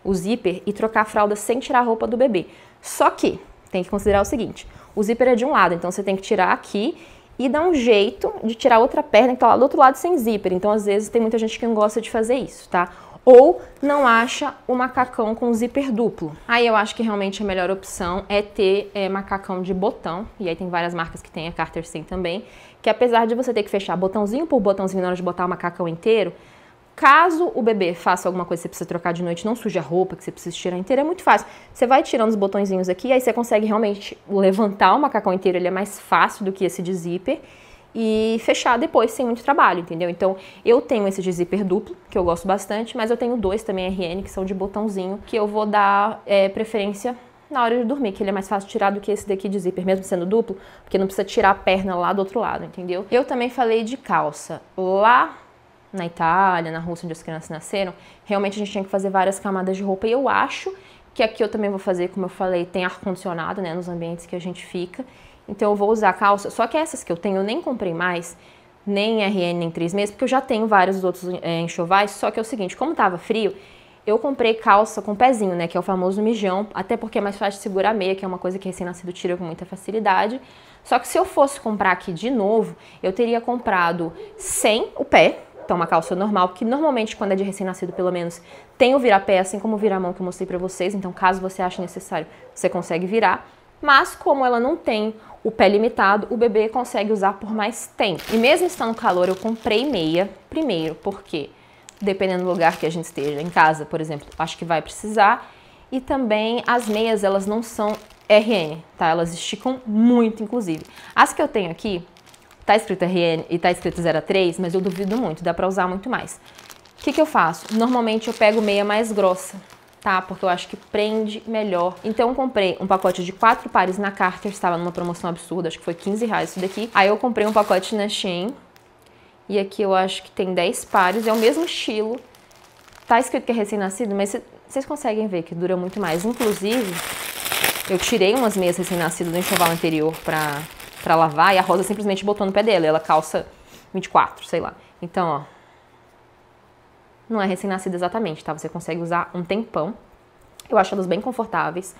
o zíper e trocar a fralda sem tirar a roupa do bebê. Só que tem que considerar o seguinte, o zíper é de um lado, então você tem que tirar aqui e dar um jeito de tirar outra perna que tá lá do outro lado sem zíper. Então às vezes tem muita gente que não gosta de fazer isso, tá? Ou não acha o macacão com zíper duplo. Aí eu acho que realmente a melhor opção é ter macacão de botão, e aí tem várias marcas que tem, a Carter tem também, que apesar de você ter que fechar botãozinho por botãozinho na hora de botar o macacão inteiro, caso o bebê faça alguma coisa que você precisa trocar de noite, não suje a roupa, que você precisa tirar inteira, é muito fácil. Você vai tirando os botõezinhos aqui, aí você consegue realmente levantar o macacão inteiro, ele é mais fácil do que esse de zíper, e fechar depois sem muito trabalho, entendeu? Então, eu tenho esse de zíper duplo, que eu gosto bastante, mas eu tenho dois também RN, que são de botãozinho, que eu vou dar preferência na hora de dormir, que ele é mais fácil de tirar do que esse daqui de zíper, mesmo sendo duplo, porque não precisa tirar a perna lá do outro lado, entendeu? Eu também falei de calça. Lá na Itália, na Rússia, onde as crianças nasceram, realmente a gente tinha que fazer várias camadas de roupa, e eu acho que aqui eu também vou fazer, como eu falei, tem ar-condicionado, né, nos ambientes que a gente fica. Então eu vou usar calça, só que essas que eu tenho eu nem comprei mais, nem RN, nem 3 meses, porque eu já tenho vários outros enxovais, só que é o seguinte, como tava frio, eu comprei calça com pezinho, né, que é o famoso mijão, até porque é mais fácil de segurar a meia, que é uma coisa que recém-nascido tira com muita facilidade. Só que se eu fosse comprar aqui de novo, eu teria comprado sem o pé, então uma calça normal, que normalmente quando é de recém-nascido pelo menos tem o virar-pé, assim como o virar-mão que eu mostrei pra vocês, então caso você ache necessário, você consegue virar. Mas como ela não tem o pé limitado, o bebê consegue usar por mais tempo. E mesmo estando calor, eu comprei meia, primeiro, porque dependendo do lugar que a gente esteja, em casa, por exemplo, acho que vai precisar. E também as meias, elas não são RN, tá? Elas esticam muito, inclusive. As que eu tenho aqui, tá escrito RN e tá escrito 0 a 3, mas eu duvido muito, dá pra usar muito mais. O que eu faço? Normalmente eu pego meia mais grossa, tá? Porque eu acho que prende melhor. Então eu comprei um pacote de 4 pares na Carter, estava numa promoção absurda, acho que foi R$15 isso daqui. Aí eu comprei um pacote na Shein, e aqui eu acho que tem 10 pares, é o mesmo estilo. Tá escrito que é recém-nascido, mas vocês conseguem ver que dura muito mais. Inclusive, eu tirei umas meias recém-nascido do enxoval anterior pra lavar, e a Rosa simplesmente botou no pé dela, ela calça 24, sei lá. Então, ó, não é recém-nascida exatamente, tá? Você consegue usar um tempão. Eu acho elas bem confortáveis.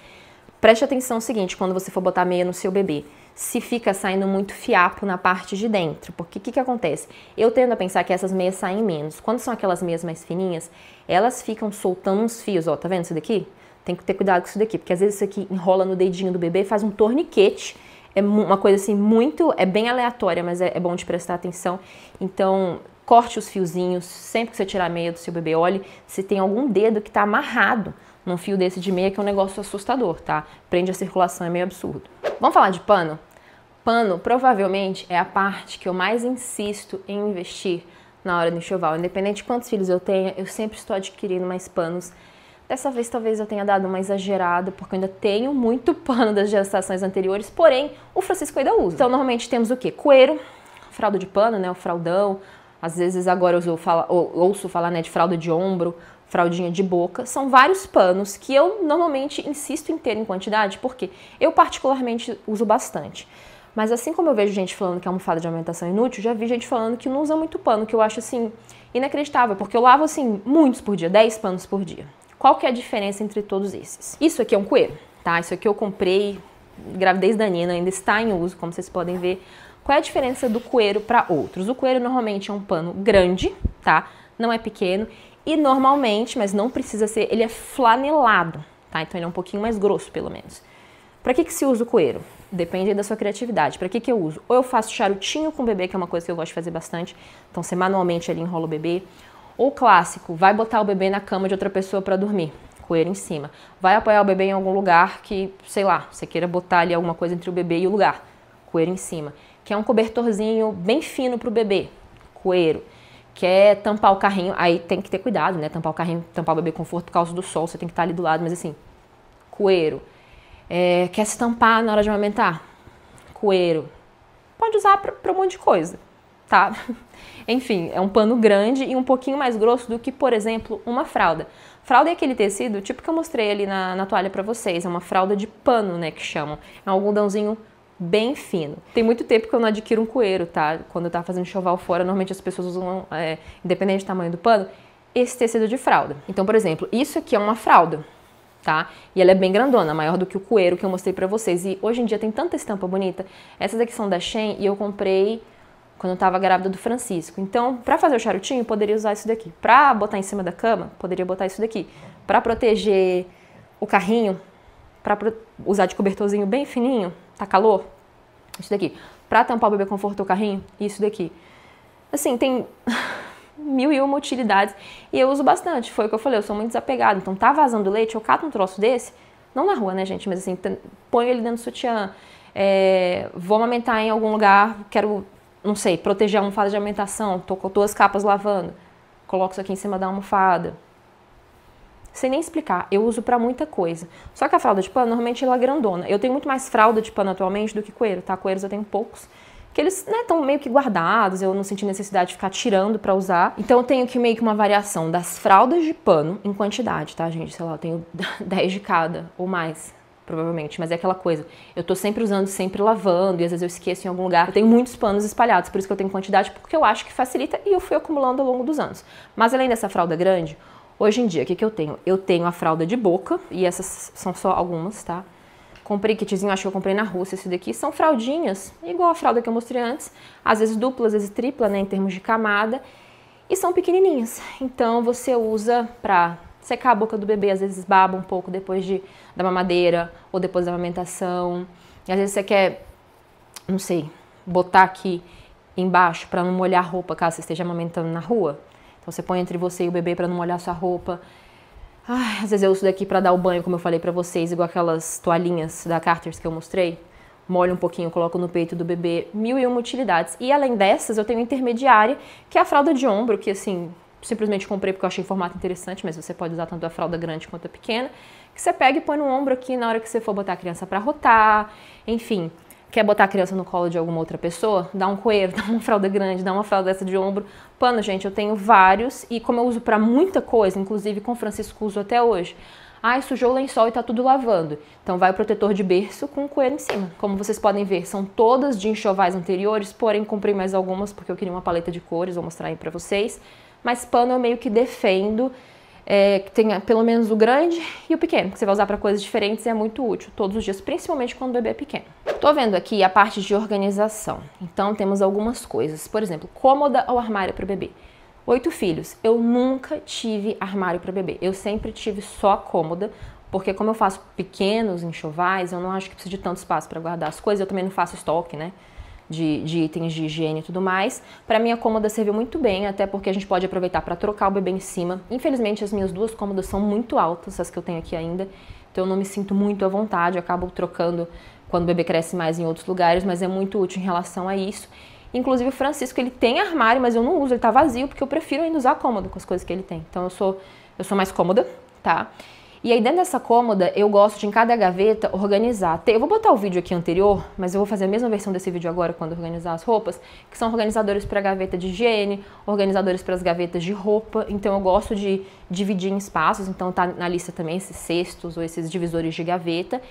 Preste atenção no seguinte, quando você for botar meia no seu bebê, se fica saindo muito fiapo na parte de dentro, porque o que acontece? Eu tendo a pensar que essas meias saem menos. Quando são aquelas meias mais fininhas, elas ficam soltando uns fios, ó, tá vendo isso daqui? Tem que ter cuidado com isso daqui, porque às vezes isso aqui enrola no dedinho do bebê e faz um torniquete. É uma coisa assim muito, é bem aleatória, mas é bom de prestar atenção. Então, corte os fiozinhos, sempre que você tirar a meia do seu bebê, olhe se tem algum dedo que tá amarrado num fio desse de meia, que é um negócio assustador, tá? Prende a circulação, é meio absurdo. Vamos falar de pano? Pano, provavelmente, é a parte que eu mais insisto em investir na hora do enxoval. Independente de quantos filhos eu tenha, eu sempre estou adquirindo mais panos. Dessa vez, talvez eu tenha dado uma exagerada, porque eu ainda tenho muito pano das gestações anteriores, porém, o Francisco ainda usa. Então, normalmente temos o quê? Cueiro, fralda de pano, né? O fraldão. Às vezes, agora eu ouço falar, né, de fralda de ombro, fraldinha de boca. São vários panos que eu normalmente insisto em ter em quantidade, porque eu particularmente uso bastante. Mas assim como eu vejo gente falando que a almofada de amamentação é inútil, já vi gente falando que não usa muito pano, que eu acho, assim, inacreditável, porque eu lavo, assim, muitos por dia, 10 panos por dia. Qual que é a diferença entre todos esses? Isso aqui é um cueiro, tá? Isso aqui eu comprei, gravidez da Nina, ainda está em uso, como vocês podem ver. Qual é a diferença do cueiro para outros? O cueiro normalmente é um pano grande, tá? Não é pequeno. E normalmente, mas não precisa ser, ele é flanelado, tá? Então ele é um pouquinho mais grosso, pelo menos. Para que se usa o cueiro? Depende da sua criatividade. Para que eu uso? Ou eu faço charutinho com o bebê, que é uma coisa que eu gosto de fazer bastante. Então você manualmente ali enrola o bebê. Ou clássico, vai botar o bebê na cama de outra pessoa para dormir. Coeiro em cima. Vai apoiar o bebê em algum lugar que, sei lá, você queira botar ali alguma coisa entre o bebê e o lugar. Coeiro em cima. Quer um cobertorzinho bem fino pro bebê. Coeiro. Quer tampar o carrinho, aí tem que ter cuidado, né? Tampar o carrinho, tampar o bebê com conforto por causa do sol, você tem que estar ali do lado, mas assim, coeiro. Quer se tampar na hora de amamentar? Coeiro. Pode usar para um monte de coisa. tá? Enfim, é um pano grande e um pouquinho mais grosso do que, por exemplo, uma fralda. Fralda é aquele tecido, tipo que eu mostrei ali na toalha pra vocês, é uma fralda de pano, né, que chamam. É um algodãozinho bem fino. Tem muito tempo que eu não adquiro um coeiro, tá? Quando eu tava fazendo enxoval fora, normalmente as pessoas usam, independente do tamanho do pano, esse tecido de fralda. Então, por exemplo, isso aqui é uma fralda, tá? E ela é bem grandona, maior do que o coeiro que eu mostrei pra vocês. E hoje em dia tem tanta estampa bonita. Essas aqui são da Shein e eu comprei quando eu tava grávida do Francisco. Então, pra fazer o charutinho, eu poderia usar isso daqui. Pra botar em cima da cama, poderia botar isso daqui. Pra proteger o carrinho, pra usar de cobertorzinho bem fininho, tá calor, isso daqui. Pra tampar o bebê conforto o carrinho, isso daqui. Assim, tem mil e uma utilidades e eu uso bastante. Foi o que eu falei, eu sou muito desapegada. Então tá vazando leite, eu cato um troço desse, não na rua, né, gente, mas assim, ponho ele dentro do sutiã, vou amamentar em algum lugar, quero, não sei, proteger a almofada de amamentação, tô com 2 capas lavando, coloco isso aqui em cima da almofada. Sem nem explicar, eu uso pra muita coisa. Só que a fralda de pano, normalmente ela é grandona. Eu tenho muito mais fralda de pano atualmente do que coeiro, tá? Coeiros eu tenho poucos. Que eles, né, estão meio que guardados, eu não senti necessidade de ficar tirando pra usar. Então eu tenho que meio que uma variação das fraldas de pano em quantidade, tá, gente? Sei lá, eu tenho 10 de cada ou mais, provavelmente. Mas é aquela coisa, eu tô sempre usando, sempre lavando, e às vezes eu esqueço em algum lugar. Eu tenho muitos panos espalhados, por isso que eu tenho quantidade, porque eu acho que facilita e eu fui acumulando ao longo dos anos. Mas além dessa fralda grande, hoje em dia, o que eu tenho? Eu tenho a fralda de boca, e essas são só algumas, tá? Comprei kitzinho, acho que eu comprei na Rússia esse daqui. São fraldinhas, igual a fralda que eu mostrei antes. Às vezes dupla, às vezes tripla, né, em termos de camada. E são pequenininhas. Então você usa pra secar a boca do bebê. Às vezes baba um pouco depois da mamadeira ou depois da amamentação. E às vezes você quer, não sei, botar aqui embaixo pra não molhar a roupa caso você esteja amamentando na rua. Então você põe entre você e o bebê pra não molhar sua roupa. Ai, às vezes eu uso daqui pra dar o banho, como eu falei pra vocês, igual aquelas toalhinhas da Carter's que eu mostrei. Molho um pouquinho, coloco no peito do bebê, mil e uma utilidades. E além dessas, eu tenho intermediária, que é a fralda de ombro, que assim, simplesmente comprei porque eu achei o formato interessante, mas você pode usar tanto a fralda grande quanto a pequena, que você pega e põe no ombro aqui na hora que você for botar a criança pra rotar, enfim. Quer botar a criança no colo de alguma outra pessoa? Dá um coeiro, dá uma fralda grande, dá uma fralda dessa de ombro. Pano, gente, eu tenho vários e como eu uso pra muita coisa, inclusive com o Francisco uso até hoje. Ai, sujou o lençol e tá tudo lavando. Então vai o protetor de berço com o coeiro em cima. Como vocês podem ver, são todas de enxovais anteriores, porém comprei mais algumas porque eu queria uma paleta de cores, vou mostrar aí pra vocês. Mas pano eu meio que defendo que tenha pelo menos o grande e o pequeno, que você vai usar para coisas diferentes e é muito útil todos os dias, principalmente quando o bebê é pequeno. Tô vendo aqui a parte de organização, então temos algumas coisas, por exemplo, cômoda ou armário para o bebê. 8 filhos, eu nunca tive armário para bebê, eu sempre tive só cômoda, porque como eu faço pequenos enxovais, eu não acho que precisa de tanto espaço para guardar as coisas, eu também não faço estoque, né? De itens de higiene e tudo mais. Para mim a cômoda serviu muito bem, até porque a gente pode aproveitar para trocar o bebê em cima. Infelizmente as minhas 2 cômodas são muito altas, as que eu tenho aqui ainda, então eu não me sinto muito à vontade, eu acabo trocando quando o bebê cresce mais em outros lugares, mas é muito útil em relação a isso. Inclusive o Francisco, ele tem armário, mas eu não uso, ele tá vazio, porque eu prefiro ainda usar a cômoda com as coisas que ele tem. Então eu sou mais cômoda, tá? E aí dentro dessa cômoda, eu gosto de em cada gaveta organizar. Eu vou botar o vídeo aqui anterior, mas eu vou fazer a mesma versão desse vídeo agora quando organizar as roupas, que são organizadores para gaveta de higiene, organizadores para as gavetas de roupa. Então eu gosto de dividir em espaços, então tá na lista também esses cestos ou esses divisores de gaveta.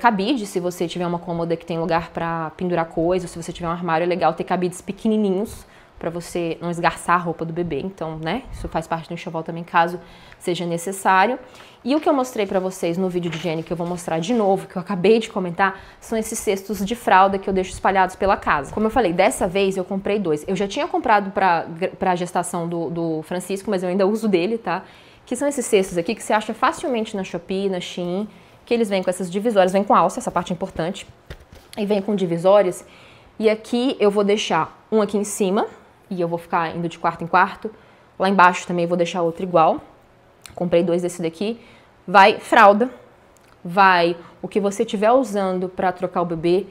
Cabide, se você tiver uma cômoda que tem lugar para pendurar coisas, se você tiver um armário, é legal ter cabides pequenininhos, para você não esgarçar a roupa do bebê, então, né, isso faz parte do enxoval também, caso seja necessário. E o que eu mostrei para vocês no vídeo de higiene, que eu vou mostrar de novo, que eu acabei de comentar, são esses cestos de fralda que eu deixo espalhados pela casa. Como eu falei, dessa vez eu comprei 2. Eu já tinha comprado pra gestação do Francisco, mas eu ainda uso dele, tá? Que são esses cestos aqui que você acha facilmente na Shopee, na Shein, que eles vêm com essas divisórias, vem com alça, essa parte é importante, e vem com divisórias. E aqui eu vou deixar um aqui em cima, e eu vou ficar indo de quarto em quarto. Lá embaixo também vou deixar outro igual. Comprei 2 desse daqui. Vai fralda, vai o que você estiver usando para trocar o bebê,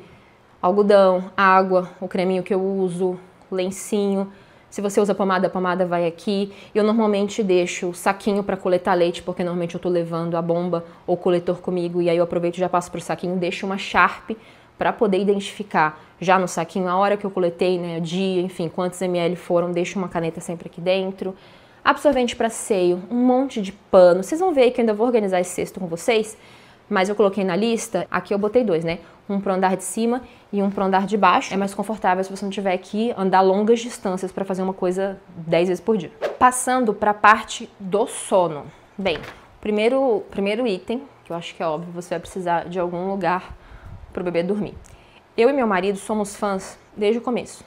algodão, água, o creminho que eu uso, lencinho. Se você usa pomada, a pomada vai aqui. Eu normalmente deixo o saquinho para coletar leite, porque normalmente eu tô levando a bomba ou o coletor comigo, e aí eu aproveito e já passo pro saquinho, deixo uma Sharp para poder identificar já no saquinho a hora que eu coletei, né, o dia, enfim, quantos ml foram, deixo uma caneta sempre aqui dentro. Absorvente para seio, um monte de pano. Vocês vão ver aí que eu ainda vou organizar esse cesto com vocês, mas eu coloquei na lista, aqui eu botei 2, né? Um pro andar de cima e um pro andar de baixo. É mais confortável se você não tiver que andar longas distâncias para fazer uma coisa 10 vezes por dia. Passando para a parte do sono. Bem, primeiro item, que eu acho que é óbvio, você vai precisar de algum lugar pro bebê dormir. Eu e meu marido somos fãs, desde o começo,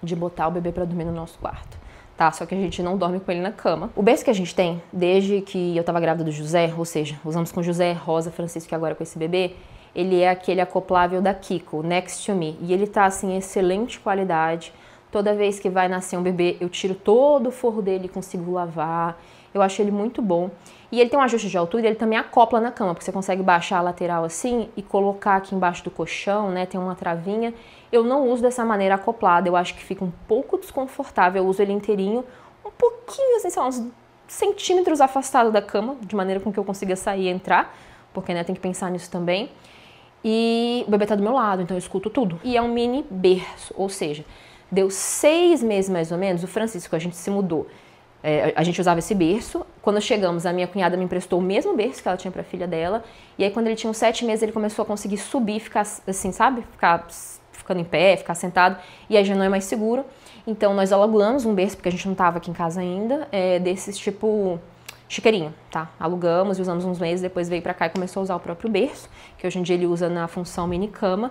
de botar o bebê para dormir no nosso quarto, tá? Só que a gente não dorme com ele na cama. O berço que a gente tem, desde que eu tava grávida do José, ou seja, usamos com José, Rosa, Francisco e agora com esse bebê, ele é aquele acoplável da Kiko, Next to Me. E ele tá, assim, excelente qualidade. Toda vez que vai nascer um bebê, eu tiro todo o forro dele e consigo lavar. Eu acho ele muito bom. E ele tem um ajuste de altura e ele também acopla na cama, porque você consegue baixar a lateral assim e colocar aqui embaixo do colchão, né? Tem uma travinha. Eu não uso dessa maneira acoplada, eu acho que fica um pouco desconfortável. Eu uso ele inteirinho, um pouquinho, assim, sei lá, uns centímetros afastado da cama, de maneira com que eu consiga sair e entrar, porque, né, tem que pensar nisso também. E o bebê tá do meu lado, então eu escuto tudo. E é um mini berço, ou seja, deu 6 meses mais ou menos, o Francisco, a gente se mudou. A gente usava esse berço. Quando chegamos, a minha cunhada me emprestou o mesmo berço que ela tinha pra filha dela. E aí, quando ele tinha uns 7 meses, ele começou a conseguir subir, ficar assim, sabe? Ficando em pé, ficar sentado. E aí já não é mais seguro. Então, nós alugamos um berço, porque a gente não tava aqui em casa ainda, desses tipo chiqueirinho, tá? Alugamos e usamos uns meses, depois veio pra cá e começou a usar o próprio berço, que hoje em dia ele usa na função mini cama.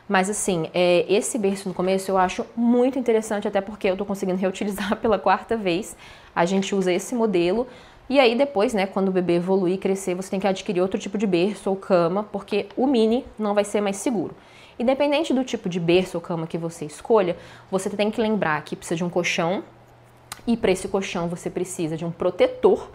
Mas assim, esse berço no começo eu acho muito interessante, até porque eu tô conseguindo reutilizar pela 4ª vez. A gente usa esse modelo e aí depois, né, quando o bebê evoluir e crescer, você tem que adquirir outro tipo de berço ou cama, porque o mini não vai ser mais seguro. Independente do tipo de berço ou cama que você escolha, você tem que lembrar que precisa de um colchão e para esse colchão você precisa de um protetor,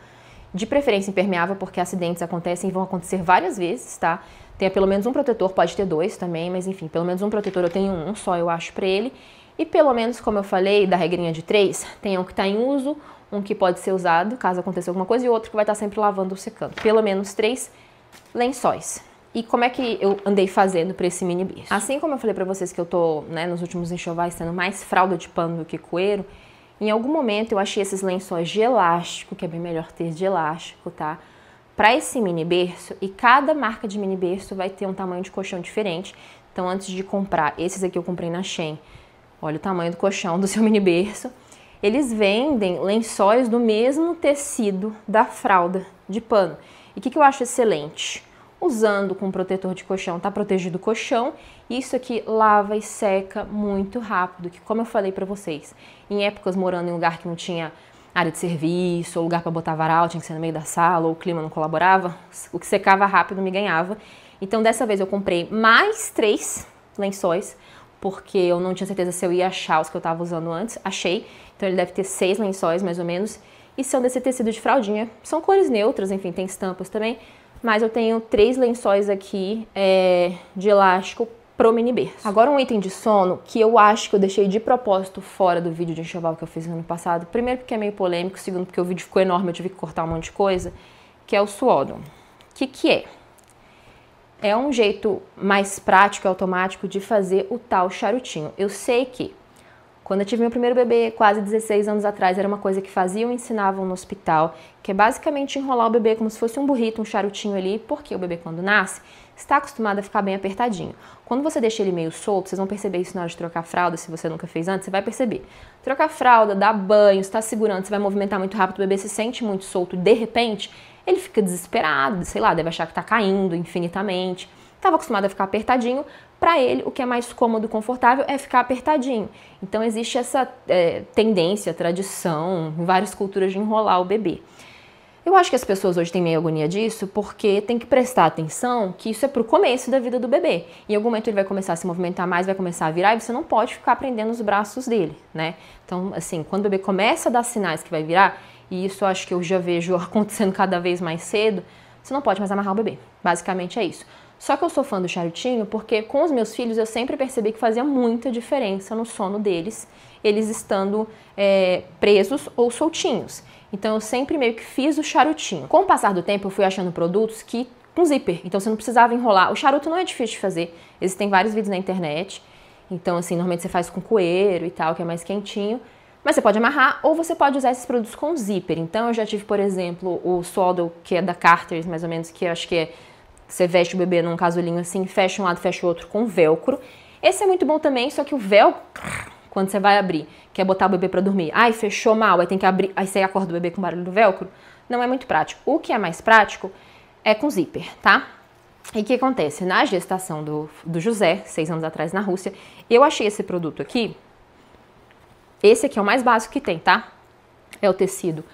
de preferência impermeável, porque acidentes acontecem e vão acontecer várias vezes, tá? Tenha pelo menos um protetor, pode ter 2 também, mas enfim, pelo menos um protetor eu tenho um só, eu acho, pra ele. E pelo menos, como eu falei, da regrinha de 3, tem um que tá em uso, um que pode ser usado caso aconteça alguma coisa e outro que vai estar sempre lavando ou secando. Pelo menos 3 lençóis. E como é que eu andei fazendo pra esse mini berço? Assim como eu falei pra vocês que eu tô, né, nos últimos enxovais tendo mais fralda de pano do que coeiro, em algum momento eu achei esses lençóis de elástico, que é bem melhor ter de elástico, tá? Para esse mini berço, e cada marca de mini berço vai ter um tamanho de colchão diferente. Então, antes de comprar, esses aqui eu comprei na Shein. Olha o tamanho do colchão do seu mini berço. Eles vendem lençóis do mesmo tecido da fralda de pano. E o que eu acho excelente? Usando com protetor de colchão, tá protegido o colchão. Isso aqui lava e seca muito rápido, que como eu falei pra vocês, em épocas morando em um lugar que não tinha área de serviço, ou lugar para botar varal, tinha que ser no meio da sala, ou o clima não colaborava, o que secava rápido me ganhava. Então dessa vez eu comprei mais 3 lençóis, porque eu não tinha certeza se eu ia achar os que eu tava usando antes. Achei, então ele deve ter 6 lençóis mais ou menos, e são desse tecido de fraldinha. São cores neutras, enfim, tem estampas também, mas eu tenho 3 lençóis aqui de elástico pro mini berço. Agora um item de sono que eu acho que eu deixei de propósito fora do vídeo de enxoval que eu fiz no ano passado. Primeiro porque é meio polêmico, segundo porque o vídeo ficou enorme, eu tive que cortar um monte de coisa, que é o Suodon. O que é? É um jeito mais prático e automático de fazer o tal charutinho. Eu sei que quando eu tive meu primeiro bebê, quase 16 anos atrás, era uma coisa que faziam e ensinavam no hospital, que é basicamente enrolar o bebê como se fosse um burrito, um charutinho ali, porque o bebê quando nasce está acostumado a ficar bem apertadinho. Quando você deixa ele meio solto, vocês vão perceber isso na hora de trocar a fralda, se você nunca fez antes, você vai perceber. Trocar a fralda, dar banho, está segurando, você vai movimentar muito rápido, o bebê se sente muito solto, de repente, ele fica desesperado, sei lá, deve achar que está caindo infinitamente. Estava acostumado a ficar apertadinho, para ele o que é mais cômodo e confortável é ficar apertadinho. Então existe essa tendência, tradição, em várias culturas de enrolar o bebê. Eu acho que as pessoas hoje têm meio agonia disso porque tem que prestar atenção que isso é pro começo da vida do bebê. Em algum momento ele vai começar a se movimentar mais, vai começar a virar e você não pode ficar prendendo os braços dele, né? Então, assim, quando o bebê começa a dar sinais que vai virar, e isso eu acho que eu já vejo acontecendo cada vez mais cedo, você não pode mais amarrar o bebê. Basicamente é isso. Só que eu sou fã do charutinho porque com os meus filhos eu sempre percebi que fazia muita diferença no sono deles, eles estando presos ou soltinhos. Então eu sempre meio que fiz o charutinho. Com o passar do tempo eu fui achando produtos que com zíper. Então você não precisava enrolar. O charuto não é difícil de fazer. Existem vários vídeos na internet. Então, assim, normalmente você faz com coeiro e tal, que é mais quentinho. Mas você pode amarrar ou você pode usar esses produtos com zíper. Então eu já tive, por exemplo, o Swaddle, que é da Carter's, mais ou menos, que eu acho que é... Você veste o bebê num casulinho assim, fecha um lado, fecha o outro com velcro. Esse é muito bom também, só que o velcro, quando você vai abrir, quer botar o bebê pra dormir, ai, fechou mal, aí tem que abrir, aí você acorda o bebê com o barulho do velcro, não é muito prático. O que é mais prático é com zíper, tá? E o que acontece? Na gestação do José, 6 anos atrás na Rússia, eu achei esse produto aqui. Esse aqui é o mais básico que tem, tá? É o tecido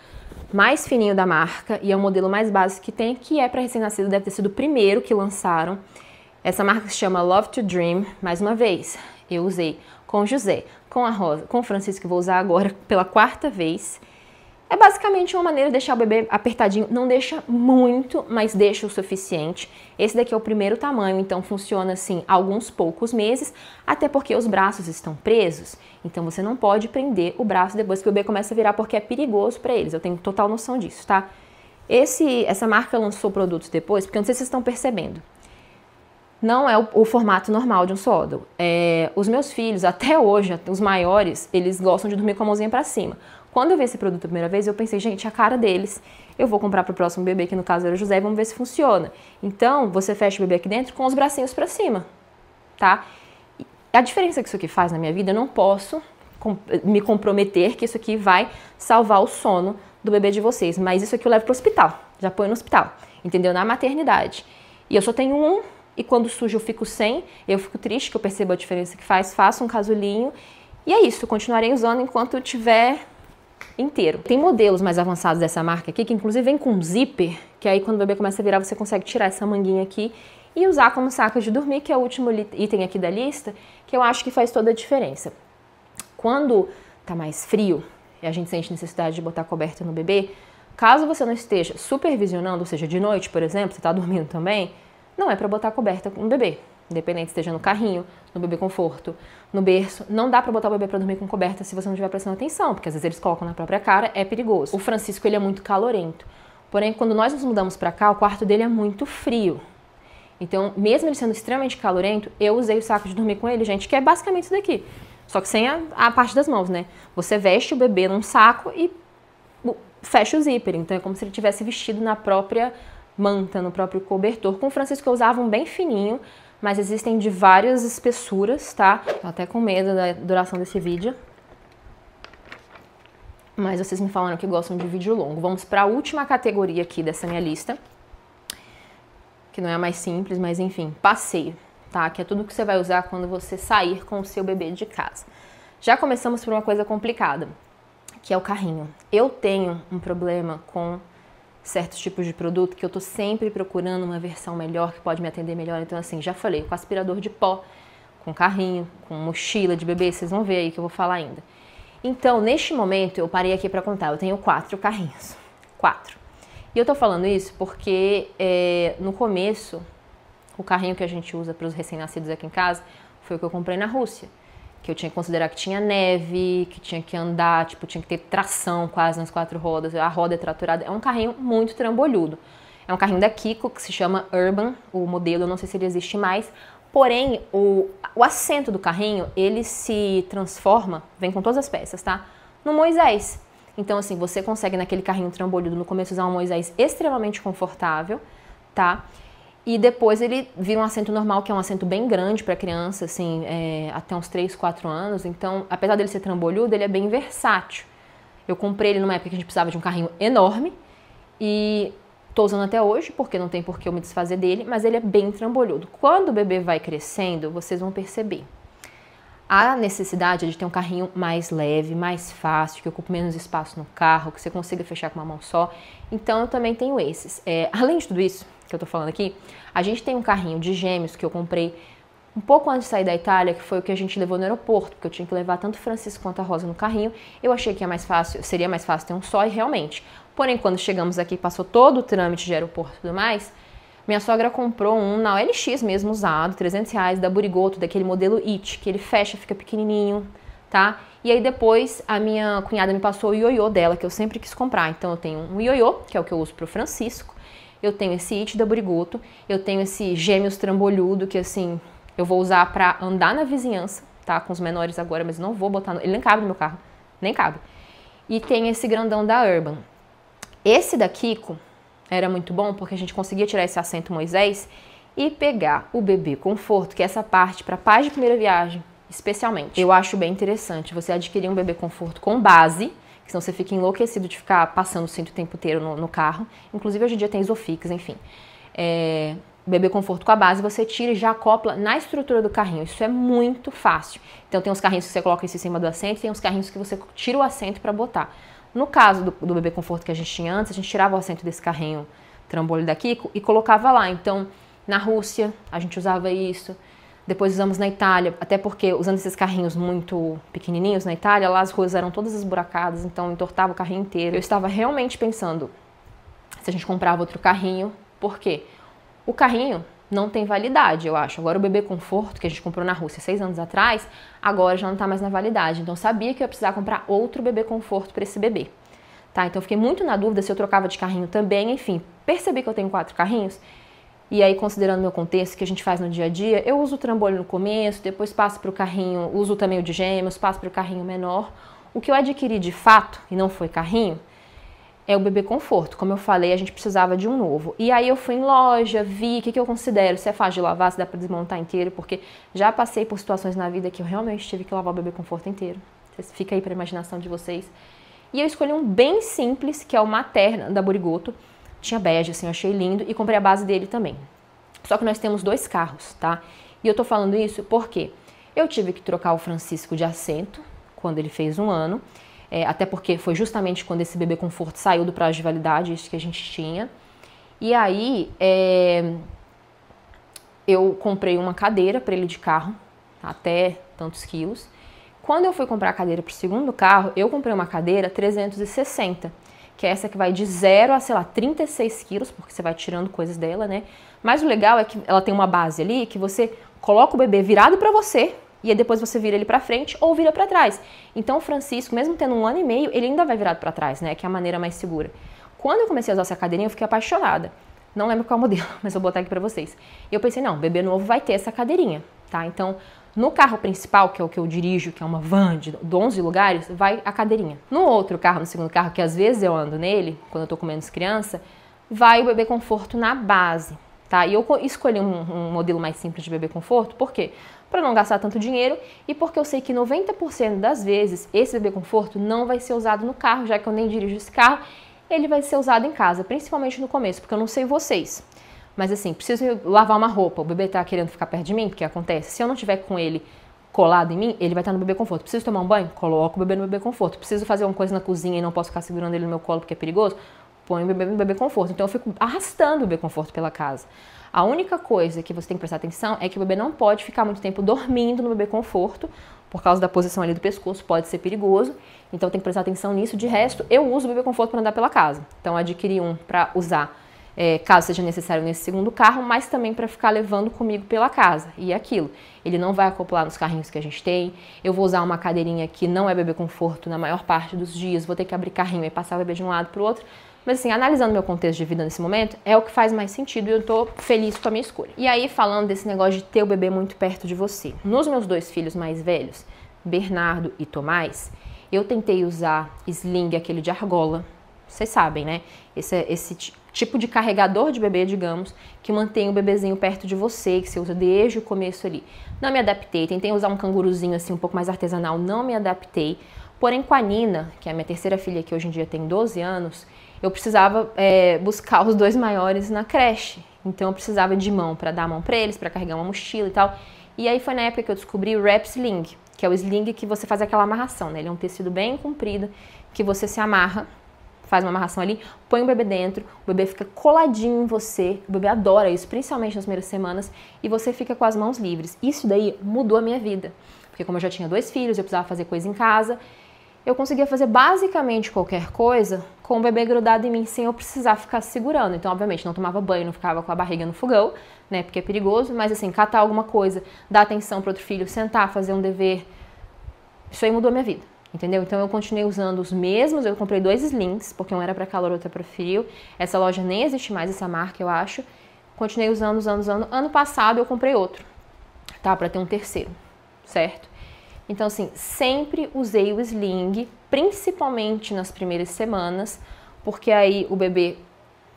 mais fininho da marca e é o modelo mais básico que tem, que é para recém-nascido, deve ter sido o primeiro que lançaram. Essa marca se chama Love to Dream. Mais uma vez, eu usei com o José, com a Rosa, com o Francisco, que vou usar agora pela 4ª vez. É basicamente uma maneira de deixar o bebê apertadinho, não deixa muito, mas deixa o suficiente. Esse daqui é o primeiro tamanho, então funciona assim alguns poucos meses, até porque os braços estão presos, então você não pode prender o braço depois que o bebê começa a virar, porque é perigoso para eles, eu tenho total noção disso, tá? Essa marca lançou produtos depois, porque eu não sei se vocês estão percebendo. Não é o formato normal de um Swaddle. Os meus filhos, até hoje, os maiores, eles gostam de dormir com a mãozinha pra cima. Quando eu vi esse produto a primeira vez, eu pensei, gente, a cara deles, eu vou comprar pro próximo bebê, que no caso era o José, e vamos ver se funciona. Então, você fecha o bebê aqui dentro com os bracinhos pra cima, tá? E a diferença que isso aqui faz na minha vida, eu não posso me comprometer que isso aqui vai salvar o sono do bebê de vocês, mas isso aqui eu levo pro hospital, já põe no hospital, entendeu? Na maternidade. E eu só tenho um, e quando suja eu fico sem, eu fico triste que eu percebo a diferença que faz, faço um casulinho, e é isso, continuarei usando enquanto eu tiver inteiro. Tem modelos mais avançados dessa marca aqui, que inclusive vem com zíper, que aí quando o bebê começa a virar, você consegue tirar essa manguinha aqui e usar como saco de dormir, que é o último item aqui da lista, que eu acho que faz toda a diferença. Quando tá mais frio e a gente sente necessidade de botar coberta no bebê, caso você não esteja supervisionando, ou seja, de noite, por exemplo, você tá dormindo também, não é para botar coberta no bebê. Independente esteja no carrinho, no bebê conforto, no berço, não dá pra botar o bebê pra dormir com coberta se você não estiver prestando atenção, porque às vezes eles colocam na própria cara, é perigoso. O Francisco, ele é muito calorento. Porém, quando nós nos mudamos pra cá, o quarto dele é muito frio. Então, mesmo ele sendo extremamente calorento, eu usei o saco de dormir com ele, gente, que é basicamente isso daqui. Só que sem a parte das mãos, né? Você veste o bebê num saco e fecha o zíper. Então, é como se ele tivesse vestido na própria manta, no próprio cobertor. Com o Francisco eu usava um bem fininho, mas existem de várias espessuras, tá? Tô até com medo da duração desse vídeo. Mas vocês me falaram que gostam de vídeo longo. Vamos para a última categoria aqui dessa minha lista, que não é a mais simples, mas enfim, passeio, tá? Que é tudo que você vai usar quando você sair com o seu bebê de casa. Já começamos por uma coisa complicada, que é o carrinho. Eu tenho um problema com certos tipos de produto que eu tô sempre procurando uma versão melhor, que pode me atender melhor. Então, assim, já falei, com aspirador de pó, com carrinho, com mochila de bebê, vocês vão ver aí que eu vou falar ainda. Então, neste momento, eu parei aqui pra contar, eu tenho 4 carrinhos. 4. E eu tô falando isso porque, no começo, o carrinho que a gente usa para os recém-nascidos aqui em casa foi o que eu comprei na Rússia. Que eu tinha que considerar que tinha neve, que tinha que andar, tipo, tinha que ter tração quase nas 4 rodas, a roda é tratorada. É um carrinho muito trambolhudo. É um carrinho da Kiko, que se chama Urban, o modelo, eu não sei se ele existe mais. Porém, o assento do carrinho, ele se transforma, vem com todas as peças, tá? No Moisés. Então, assim, você consegue naquele carrinho trambolhudo no começo usar um Moisés extremamente confortável, tá? E depois ele vira um assento normal, que é um assento bem grande para criança, assim, até uns 3, 4 anos. Então, apesar dele ser trambolhudo, ele é bem versátil. Eu comprei ele numa época que a gente precisava de um carrinho enorme e tô usando até hoje, porque não tem por que eu me desfazer dele, mas ele é bem trambolhudo. Quando o bebê vai crescendo, vocês vão perceber a necessidade de ter um carrinho mais leve, mais fácil, que ocupe menos espaço no carro, que você consiga fechar com uma mão só. Então, eu também tenho esses. Além de tudo isso que eu tô falando aqui, a gente tem um carrinho de gêmeos que eu comprei um pouco antes de sair da Itália, que foi o que a gente levou no aeroporto, porque eu tinha que levar tanto o Francisco quanto a Rosa no carrinho. Eu achei que seria mais fácil ter um só, e realmente. Porém, quando chegamos aqui, passou todo o trâmite de aeroporto e tudo mais, minha sogra comprou um na OLX mesmo, usado, R$300, da Burigoto, daquele modelo It, que ele fecha, fica pequenininho, tá? E aí depois a minha cunhada me passou o ioiô dela, que eu sempre quis comprar. Então eu tenho um ioiô, que é o que eu uso pro Francisco, eu tenho esse It da Burigoto, eu tenho esse Gêmeos Trambolhudo, que assim, eu vou usar pra andar na vizinhança, tá? Com os menores agora, mas não vou botar, ele nem cabe no meu carro, nem cabe. E tem esse grandão da Urban. Esse da Kiko era muito bom porque a gente conseguia tirar esse assento Moisés e pegar o bebê conforto, que é essa parte para pais de primeira viagem, especialmente. Eu acho bem interessante você adquirir um bebê conforto com base, que senão você fica enlouquecido de ficar passando o cinto o tempo inteiro no carro. Inclusive hoje em dia tem Isofix, enfim. Bebê conforto com a base, você tira e já acopla na estrutura do carrinho. Isso é muito fácil. Então tem uns carrinhos que você coloca isso em cima do assento, tem uns carrinhos que você tira o assento para botar. No caso do bebê conforto que a gente tinha antes, a gente tirava o assento desse carrinho trambolho da Kiko e colocava lá. Então, na Rússia, a gente usava isso. Depois usamos na Itália, até porque usando esses carrinhos muito pequenininhos na Itália, lá as ruas eram todas esburacadas, então entortava o carrinho inteiro. Eu estava realmente pensando se a gente comprava outro carrinho, por quê? O carrinho não tem validade, eu acho. Agora o bebê conforto que a gente comprou na Rússia 6 anos atrás, agora já não está mais na validade. Então eu sabia que eu ia precisar comprar outro bebê conforto para esse bebê. Tá? Então eu fiquei muito na dúvida se eu trocava de carrinho também, enfim. Percebi que eu tenho 4 carrinhos. E aí, considerando meu contexto que a gente faz no dia a dia, eu uso o trambolho no começo, depois passo para o carrinho, uso também o de gêmeos, passo para o carrinho menor. O que eu adquiri de fato, e não foi carrinho, é o bebê conforto. Como eu falei, a gente precisava de um novo. E aí eu fui em loja, vi o que eu considero, se é fácil de lavar, se dá para desmontar inteiro, porque já passei por situações na vida que eu realmente tive que lavar o bebê conforto inteiro. Fica aí para a imaginação de vocês. E eu escolhi um bem simples, que é o Materna, da Burigoto. Tinha bege, assim, eu achei lindo, e comprei a base dele também. Só que nós temos 2 carros, tá? E eu tô falando isso porque eu tive que trocar o Francisco de assento, quando ele fez 1 ano, até porque foi justamente quando esse bebê conforto saiu do prazo de validade, isso que a gente tinha. E aí, eu comprei uma cadeira para ele de carro, até tantos quilos. Quando eu fui comprar a cadeira para o segundo carro, eu comprei uma cadeira 360, que é essa que vai de 0 a, sei lá, 36 quilos, porque você vai tirando coisas dela, né? Mas o legal é que ela tem uma base ali, que você coloca o bebê virado para você, e aí depois você vira ele para frente ou vira para trás. Então o Francisco, mesmo tendo 1 ano e meio, ele ainda vai virado para trás, né? Que é a maneira mais segura. Quando eu comecei a usar essa cadeirinha, eu fiquei apaixonada. Não lembro qual modelo, mas eu vou botar aqui para vocês. E eu pensei, não, bebê novo vai ter essa cadeirinha, tá? Então, no carro principal, que é o que eu dirijo, que é uma van de 11 lugares, vai a cadeirinha. No outro carro, no segundo carro, que às vezes eu ando nele, quando eu tô com menos criança, vai o bebê conforto na base, tá? E eu escolhi um modelo mais simples de bebê conforto, por quê? Para não gastar tanto dinheiro e porque eu sei que 90% das vezes esse bebê conforto não vai ser usado no carro, já que eu nem dirijo esse carro, ele vai ser usado em casa, principalmente no começo, porque eu não sei vocês. Mas assim, preciso lavar uma roupa, o bebê tá querendo ficar perto de mim, porque acontece, se eu não tiver com ele colado em mim, ele vai estar no bebê conforto. Preciso tomar um banho? Coloco o bebê no bebê conforto. Preciso fazer uma coisa na cozinha e não posso ficar segurando ele no meu colo porque é perigoso? Põe o bebê no bebê conforto. Então eu fico arrastando o bebê conforto pela casa. A única coisa que você tem que prestar atenção é que o bebê não pode ficar muito tempo dormindo no bebê conforto, por causa da posição ali do pescoço, pode ser perigoso. Então tem que prestar atenção nisso. De resto, eu uso o bebê conforto para andar pela casa. Então adquiri um para usar caso seja necessário nesse segundo carro, mas também para ficar levando comigo pela casa. E aquilo, ele não vai acoplar nos carrinhos que a gente tem. Eu vou usar uma cadeirinha que não é bebê conforto na maior parte dos dias, vou ter que abrir carrinho e passar o bebê de um lado para o outro. Mas assim, analisando meu contexto de vida nesse momento, é o que faz mais sentido e eu tô feliz com a minha escolha. E aí, falando desse negócio de ter o bebê muito perto de você. Nos meus 2 filhos mais velhos, Bernardo e Tomás, eu tentei usar sling, aquele de argola. Vocês sabem, né? Esse tipo de carregador de bebê, digamos, que mantém o bebezinho perto de você, que você usa desde o começo ali. Não me adaptei, tentei usar um canguruzinho assim, um pouco mais artesanal, não me adaptei. Porém, com a Nina, que é a minha terceira filha, que hoje em dia tem 12 anos, eu precisava buscar os 2 maiores na creche. Então, eu precisava de mão para dar a mão para eles, para carregar uma mochila e tal. E aí foi na época que eu descobri o Wrap Sling, que é o sling que você faz aquela amarração, né? Ele é um tecido bem comprido, que você se amarra, faz uma amarração ali, põe o bebê dentro, o bebê fica coladinho em você, o bebê adora isso, principalmente nas primeiras semanas, e você fica com as mãos livres. Isso daí mudou a minha vida, porque como eu já tinha 2 filhos, eu precisava fazer coisa em casa, eu conseguia fazer basicamente qualquer coisa com o bebê grudado em mim, sem eu precisar ficar segurando. Então, obviamente, não tomava banho, não ficava com a barriga no fogão, né, porque é perigoso, mas assim, catar alguma coisa, dar atenção para outro filho, sentar, fazer um dever, isso aí mudou a minha vida. entendeu? Então eu continuei usando os mesmos, eu comprei 2 slings, porque um era para calor, outro para frio. Essa loja nem existe mais, essa marca, eu acho. Continuei usando. Ano passado eu comprei outro, tá? Para ter um terceiro, certo? Então assim, sempre usei o sling, principalmente nas primeiras semanas, porque aí o bebê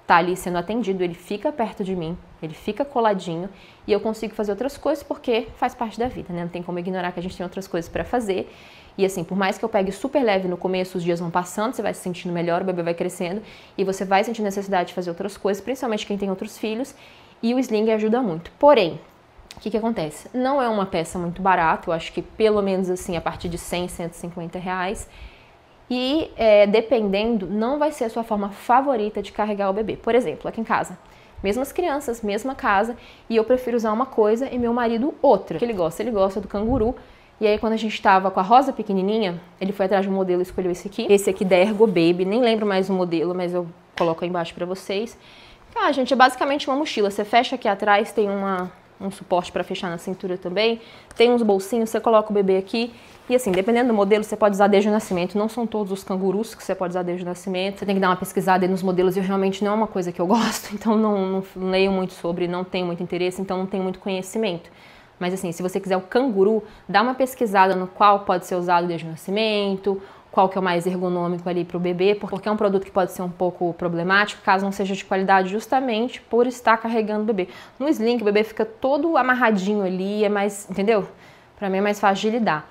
tá ali sendo atendido, ele fica perto de mim, ele fica coladinho e eu consigo fazer outras coisas porque faz parte da vida, né? Não tem como ignorar que a gente tem outras coisas para fazer. E assim, por mais que eu pegue super leve no começo, os dias vão passando, você vai se sentindo melhor, o bebê vai crescendo e você vai sentir necessidade de fazer outras coisas, principalmente quem tem outros filhos, e o sling ajuda muito. Porém, o que acontece? Não é uma peça muito barata, eu acho que pelo menos assim, a partir de 100, 150 reais. E dependendo, não vai ser a sua forma favorita de carregar o bebê. Por exemplo, aqui em casa, mesmas crianças, mesma casa, e eu prefiro usar uma coisa e meu marido outra. Que ele gosta do canguru. E aí quando a gente tava com a Rosa pequenininha, ele foi atrás de um modelo e escolheu esse aqui. Esse aqui da Ergo Baby, nem lembro mais o modelo, mas eu coloco aí embaixo pra vocês. Ah, gente, é basicamente uma mochila. Você fecha aqui atrás, tem um suporte para fechar na cintura também. Tem uns bolsinhos, você coloca o bebê aqui. E assim, dependendo do modelo, você pode usar desde o nascimento. Não são todos os cangurus que você pode usar desde o nascimento. Você tem que dar uma pesquisada aí nos modelos e realmente não é uma coisa que eu gosto. Então não leio muito sobre, não tenho muito interesse, então não tenho muito conhecimento. Mas assim, se você quiser o canguru, dá uma pesquisada no qual pode ser usado desde o nascimento, qual que é o mais ergonômico ali para o bebê, porque é um produto que pode ser um pouco problemático, caso não seja de qualidade, justamente por estar carregando o bebê. No sling, o bebê fica todo amarradinho ali, é mais, entendeu? Para mim é mais fácil de lidar.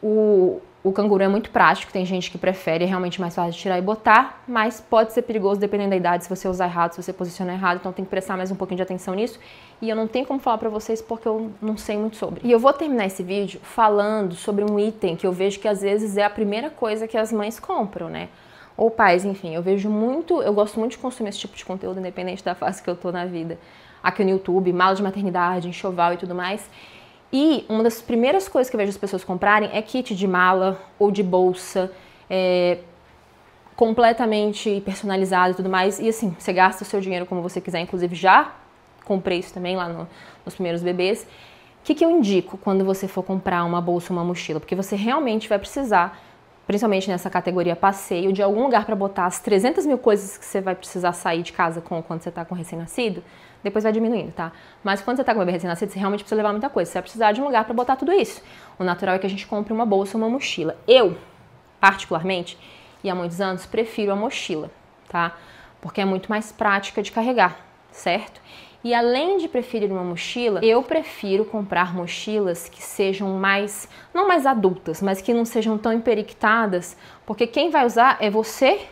O canguru é muito prático, tem gente que prefere, é realmente mais fácil de tirar e botar, mas pode ser perigoso dependendo da idade, se você usar errado, se você posicionar errado, então tem que prestar mais um pouquinho de atenção nisso. E eu não tenho como falar pra vocês porque eu não sei muito sobre. E eu vou terminar esse vídeo falando sobre um item que eu vejo que às vezes é a primeira coisa que as mães compram, né? Ou pais, enfim, eu gosto muito de consumir esse tipo de conteúdo, independente da fase que eu tô na vida. Aqui no YouTube, mala de maternidade, enxoval e tudo mais. E uma das primeiras coisas que eu vejo as pessoas comprarem é kit de mala ou de bolsa, completamente personalizado e tudo mais. E assim, você gasta o seu dinheiro como você quiser, inclusive já comprei isso também lá nos primeiros bebês. O que eu indico quando você for comprar uma bolsa ou uma mochila? Porque você realmente vai precisar, principalmente nessa categoria passeio, de algum lugar para botar as 300 mil coisas que você vai precisar sair de casa quando você tá com recém-nascido. Depois vai diminuindo, tá? Mas quando você tá com o bebê recém-nascido, você realmente precisa levar muita coisa. Você vai precisar de um lugar para botar tudo isso. O natural é que a gente compre uma bolsa ou uma mochila. Eu, particularmente, e há muitos anos, prefiro a mochila, tá? Porque é muito mais prática de carregar, certo? E além de preferir uma mochila, eu prefiro comprar mochilas que sejam mais, não mais adultas, mas que não sejam tão emperiquitadas, porque quem vai usar é você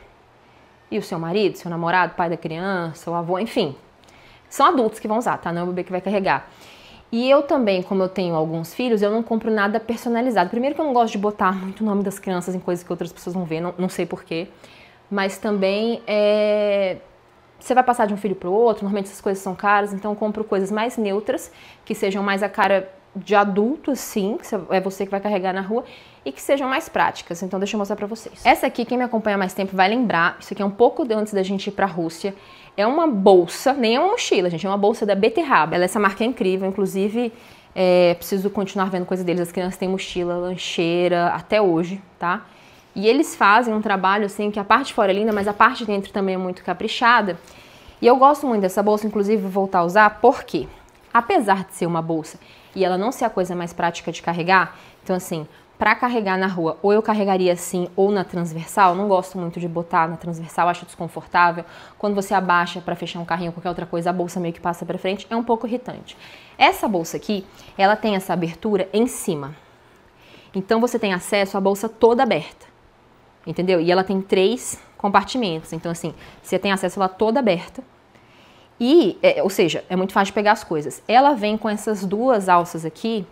e o seu marido, seu namorado, pai da criança, o avô, enfim. São adultos que vão usar, tá? Não é o bebê que vai carregar. E eu também, como eu tenho alguns filhos, eu não compro nada personalizado. Primeiro que eu não gosto de botar muito o nome das crianças em coisas que outras pessoas vão ver, não sei porquê. Mas também você vai passar de um filho para o outro, normalmente essas coisas são caras, então eu compro coisas mais neutras, que sejam mais a cara de adulto, assim, que é você que vai carregar na rua, e que sejam mais práticas. Então deixa eu mostrar pra vocês. Essa aqui, quem me acompanha há mais tempo vai lembrar, isso aqui é um pouco antes da gente ir pra Rússia. É uma bolsa, nem é uma mochila, gente, é uma bolsa da Beterraba. Essa marca é incrível, inclusive preciso continuar vendo coisa deles. As crianças têm mochila, lancheira, até hoje, tá? E eles fazem um trabalho assim, que a parte de fora é linda, mas a parte de dentro também é muito caprichada. E eu gosto muito dessa bolsa, inclusive vou voltar a usar, porque apesar de ser uma bolsa e ela não ser a coisa mais prática de carregar, então assim, para carregar na rua, ou eu carregaria assim, ou na transversal, não gosto muito de botar na transversal, acho desconfortável. Quando você abaixa para fechar um carrinho ou qualquer outra coisa, a bolsa meio que passa para frente, é um pouco irritante. Essa bolsa aqui, ela tem essa abertura em cima. Então você tem acesso à bolsa toda aberta, entendeu? E ela tem 3 compartimentos, então assim, você tem acesso a ela toda aberta. E, ou seja, é muito fácil de pegar as coisas. Ela vem com essas 2 alças aqui,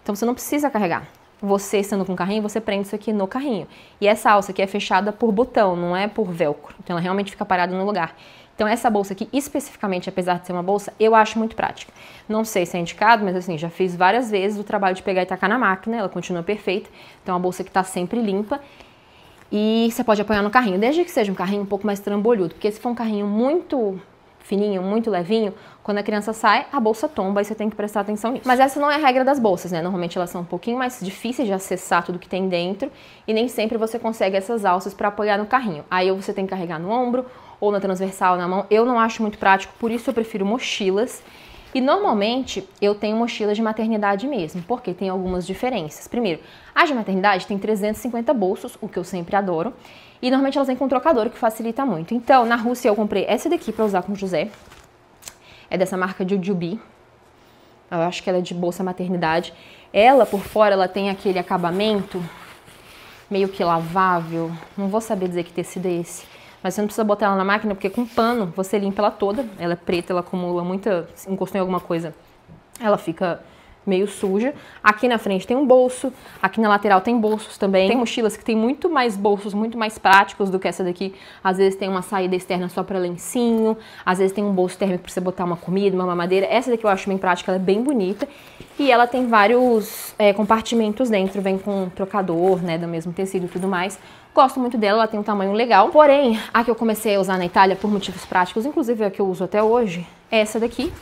então você não precisa carregar. Você estando com o carrinho, você prende isso aqui no carrinho. E essa alça aqui é fechada por botão, não é por velcro. Então ela realmente fica parada no lugar. Então essa bolsa aqui, especificamente, apesar de ser uma bolsa, eu acho muito prática. Não sei se é indicado, mas assim, já fiz várias vezes o trabalho de pegar e tacar na máquina, ela continua perfeita. Então é uma bolsa que tá sempre limpa. E você pode apoiar no carrinho, desde que seja um carrinho um pouco mais trambolhudo. Porque se for um carrinho muito fininho, muito levinho, quando a criança sai, a bolsa tomba e você tem que prestar atenção nisso. Mas essa não é a regra das bolsas, né? Normalmente elas são um pouquinho mais difíceis de acessar tudo que tem dentro e nem sempre você consegue essas alças para apoiar no carrinho. Aí ou você tem que carregar no ombro ou na transversal, na mão. Eu não acho muito prático, por isso eu prefiro mochilas. E normalmente eu tenho mochilas de maternidade mesmo, porque tem algumas diferenças. Primeiro, as de maternidade tem 350 bolsos, o que eu sempre adoro. E normalmente elas vêm com trocador, o que facilita muito. Então, na Rússia eu comprei essa daqui pra usar com o José. É dessa marca Jujubee. Eu acho que ela é de bolsa maternidade. Ela, por fora, ela tem aquele acabamento meio que lavável. Não vou saber dizer que tecido é esse. Mas você não precisa botar ela na máquina, porque com pano você limpa ela toda. Ela é preta, ela acumula muita... Se encostou em alguma coisa, ela fica meio suja. Aqui na frente tem um bolso, aqui na lateral tem bolsos também. Tem mochilas que tem muito mais bolsos, muito mais práticos do que essa daqui. Às vezes tem uma saída externa só para lencinho, às vezes tem um bolso térmico para você botar uma comida, uma mamadeira. Essa daqui eu acho bem prática, ela é bem bonita. E ela tem vários compartimentos dentro, vem com um trocador, né, do mesmo tecido e tudo mais. Gosto muito dela, ela tem um tamanho legal. Porém, a que eu comecei a usar na Itália por motivos práticos, inclusive a que eu uso até hoje, é essa daqui.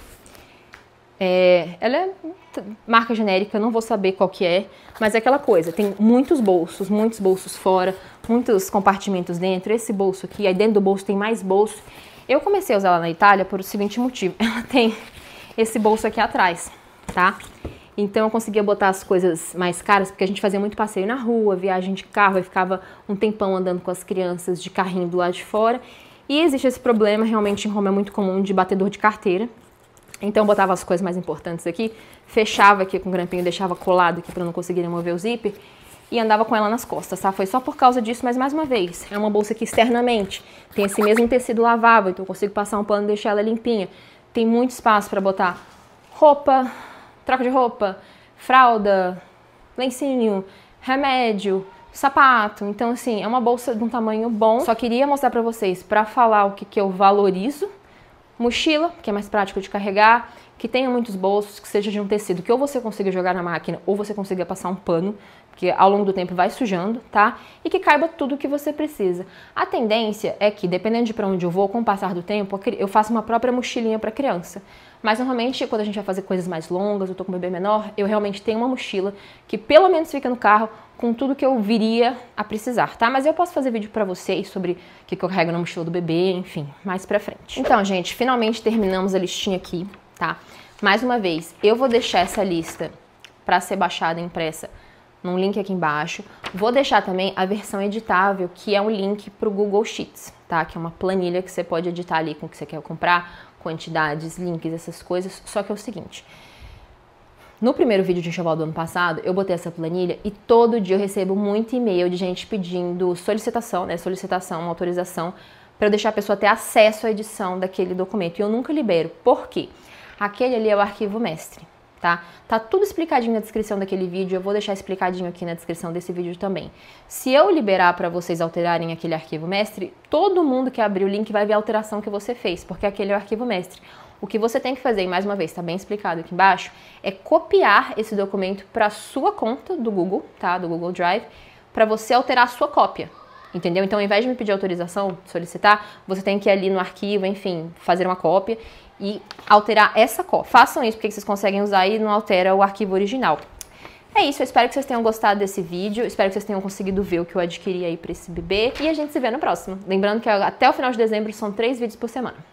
Ela é marca genérica, não vou saber qual que é, mas é aquela coisa, tem muitos bolsos fora, muitos compartimentos dentro, esse bolso aqui, aí dentro do bolso tem mais bolso. Eu comecei a usar ela na Itália por o seguinte motivo, ela tem esse bolso aqui atrás, tá? Então eu conseguia botar as coisas mais caras, porque a gente fazia muito passeio na rua, viagem de carro, e ficava um tempão andando com as crianças de carrinho do lado de fora. E existe esse problema, realmente em Roma é muito comum, de batedor de carteira. Então eu botava as coisas mais importantes aqui, fechava aqui com o grampinho, deixava colado aqui para não conseguir mover o zíper e andava com ela nas costas, tá? Foi só por causa disso, mas mais uma vez, é uma bolsa que externamente tem esse mesmo tecido lavável, então eu consigo passar um pano e deixar ela limpinha. Tem muito espaço para botar roupa, troca de roupa, fralda, lencinho, remédio, sapato. Então assim, é uma bolsa de um tamanho bom. Só queria mostrar para vocês, para falar o que eu valorizo. Mochila, que é mais prático de carregar, que tenha muitos bolsos, que seja de um tecido que ou você consiga jogar na máquina ou você consiga passar um pano, porque ao longo do tempo vai sujando, tá? E que caiba tudo o que você precisa. A tendência é que, dependendo de para onde eu vou, com o passar do tempo, eu faço uma própria mochilinha para criança. Mas normalmente, quando a gente vai fazer coisas mais longas, eu tô com um bebê menor, eu realmente tenho uma mochila que pelo menos fica no carro com tudo que eu viria a precisar, tá? Mas eu posso fazer vídeo pra vocês sobre o que eu carrego na mochila do bebê, enfim, mais pra frente. Então, gente, finalmente terminamos a listinha aqui, tá? Mais uma vez, eu vou deixar essa lista pra ser baixada e impressa num link aqui embaixo. Vou deixar também a versão editável, que é um link pro Google Sheets, tá? Que é uma planilha que você pode editar ali com o que você quer comprar, quantidades, links, essas coisas. Só que é o seguinte... No primeiro vídeo de enxoval do ano passado, eu botei essa planilha e todo dia eu recebo muito e-mail de gente pedindo solicitação, né? Solicitação, uma autorização, para eu deixar a pessoa ter acesso à edição daquele documento. E eu nunca libero. Por quê? Aquele ali é o arquivo mestre, tá? Tá tudo explicadinho na descrição daquele vídeo, eu vou deixar explicadinho aqui na descrição desse vídeo também. Se eu liberar para vocês alterarem aquele arquivo mestre, todo mundo que abrir o link vai ver a alteração que você fez, porque aquele é o arquivo mestre. O que você tem que fazer, e mais uma vez, está bem explicado aqui embaixo, é copiar esse documento para a sua conta do Google, tá? Do Google Drive, para você alterar a sua cópia, entendeu? Então, ao invés de me pedir autorização, solicitar, você tem que ir ali no arquivo, enfim, fazer uma cópia e alterar essa cópia. Façam isso, porque vocês conseguem usar e não altera o arquivo original. É isso, eu espero que vocês tenham gostado desse vídeo, espero que vocês tenham conseguido ver o que eu adquiri aí para esse bebê, e a gente se vê no próximo. Lembrando que até o final de dezembro são 3 vídeos por semana.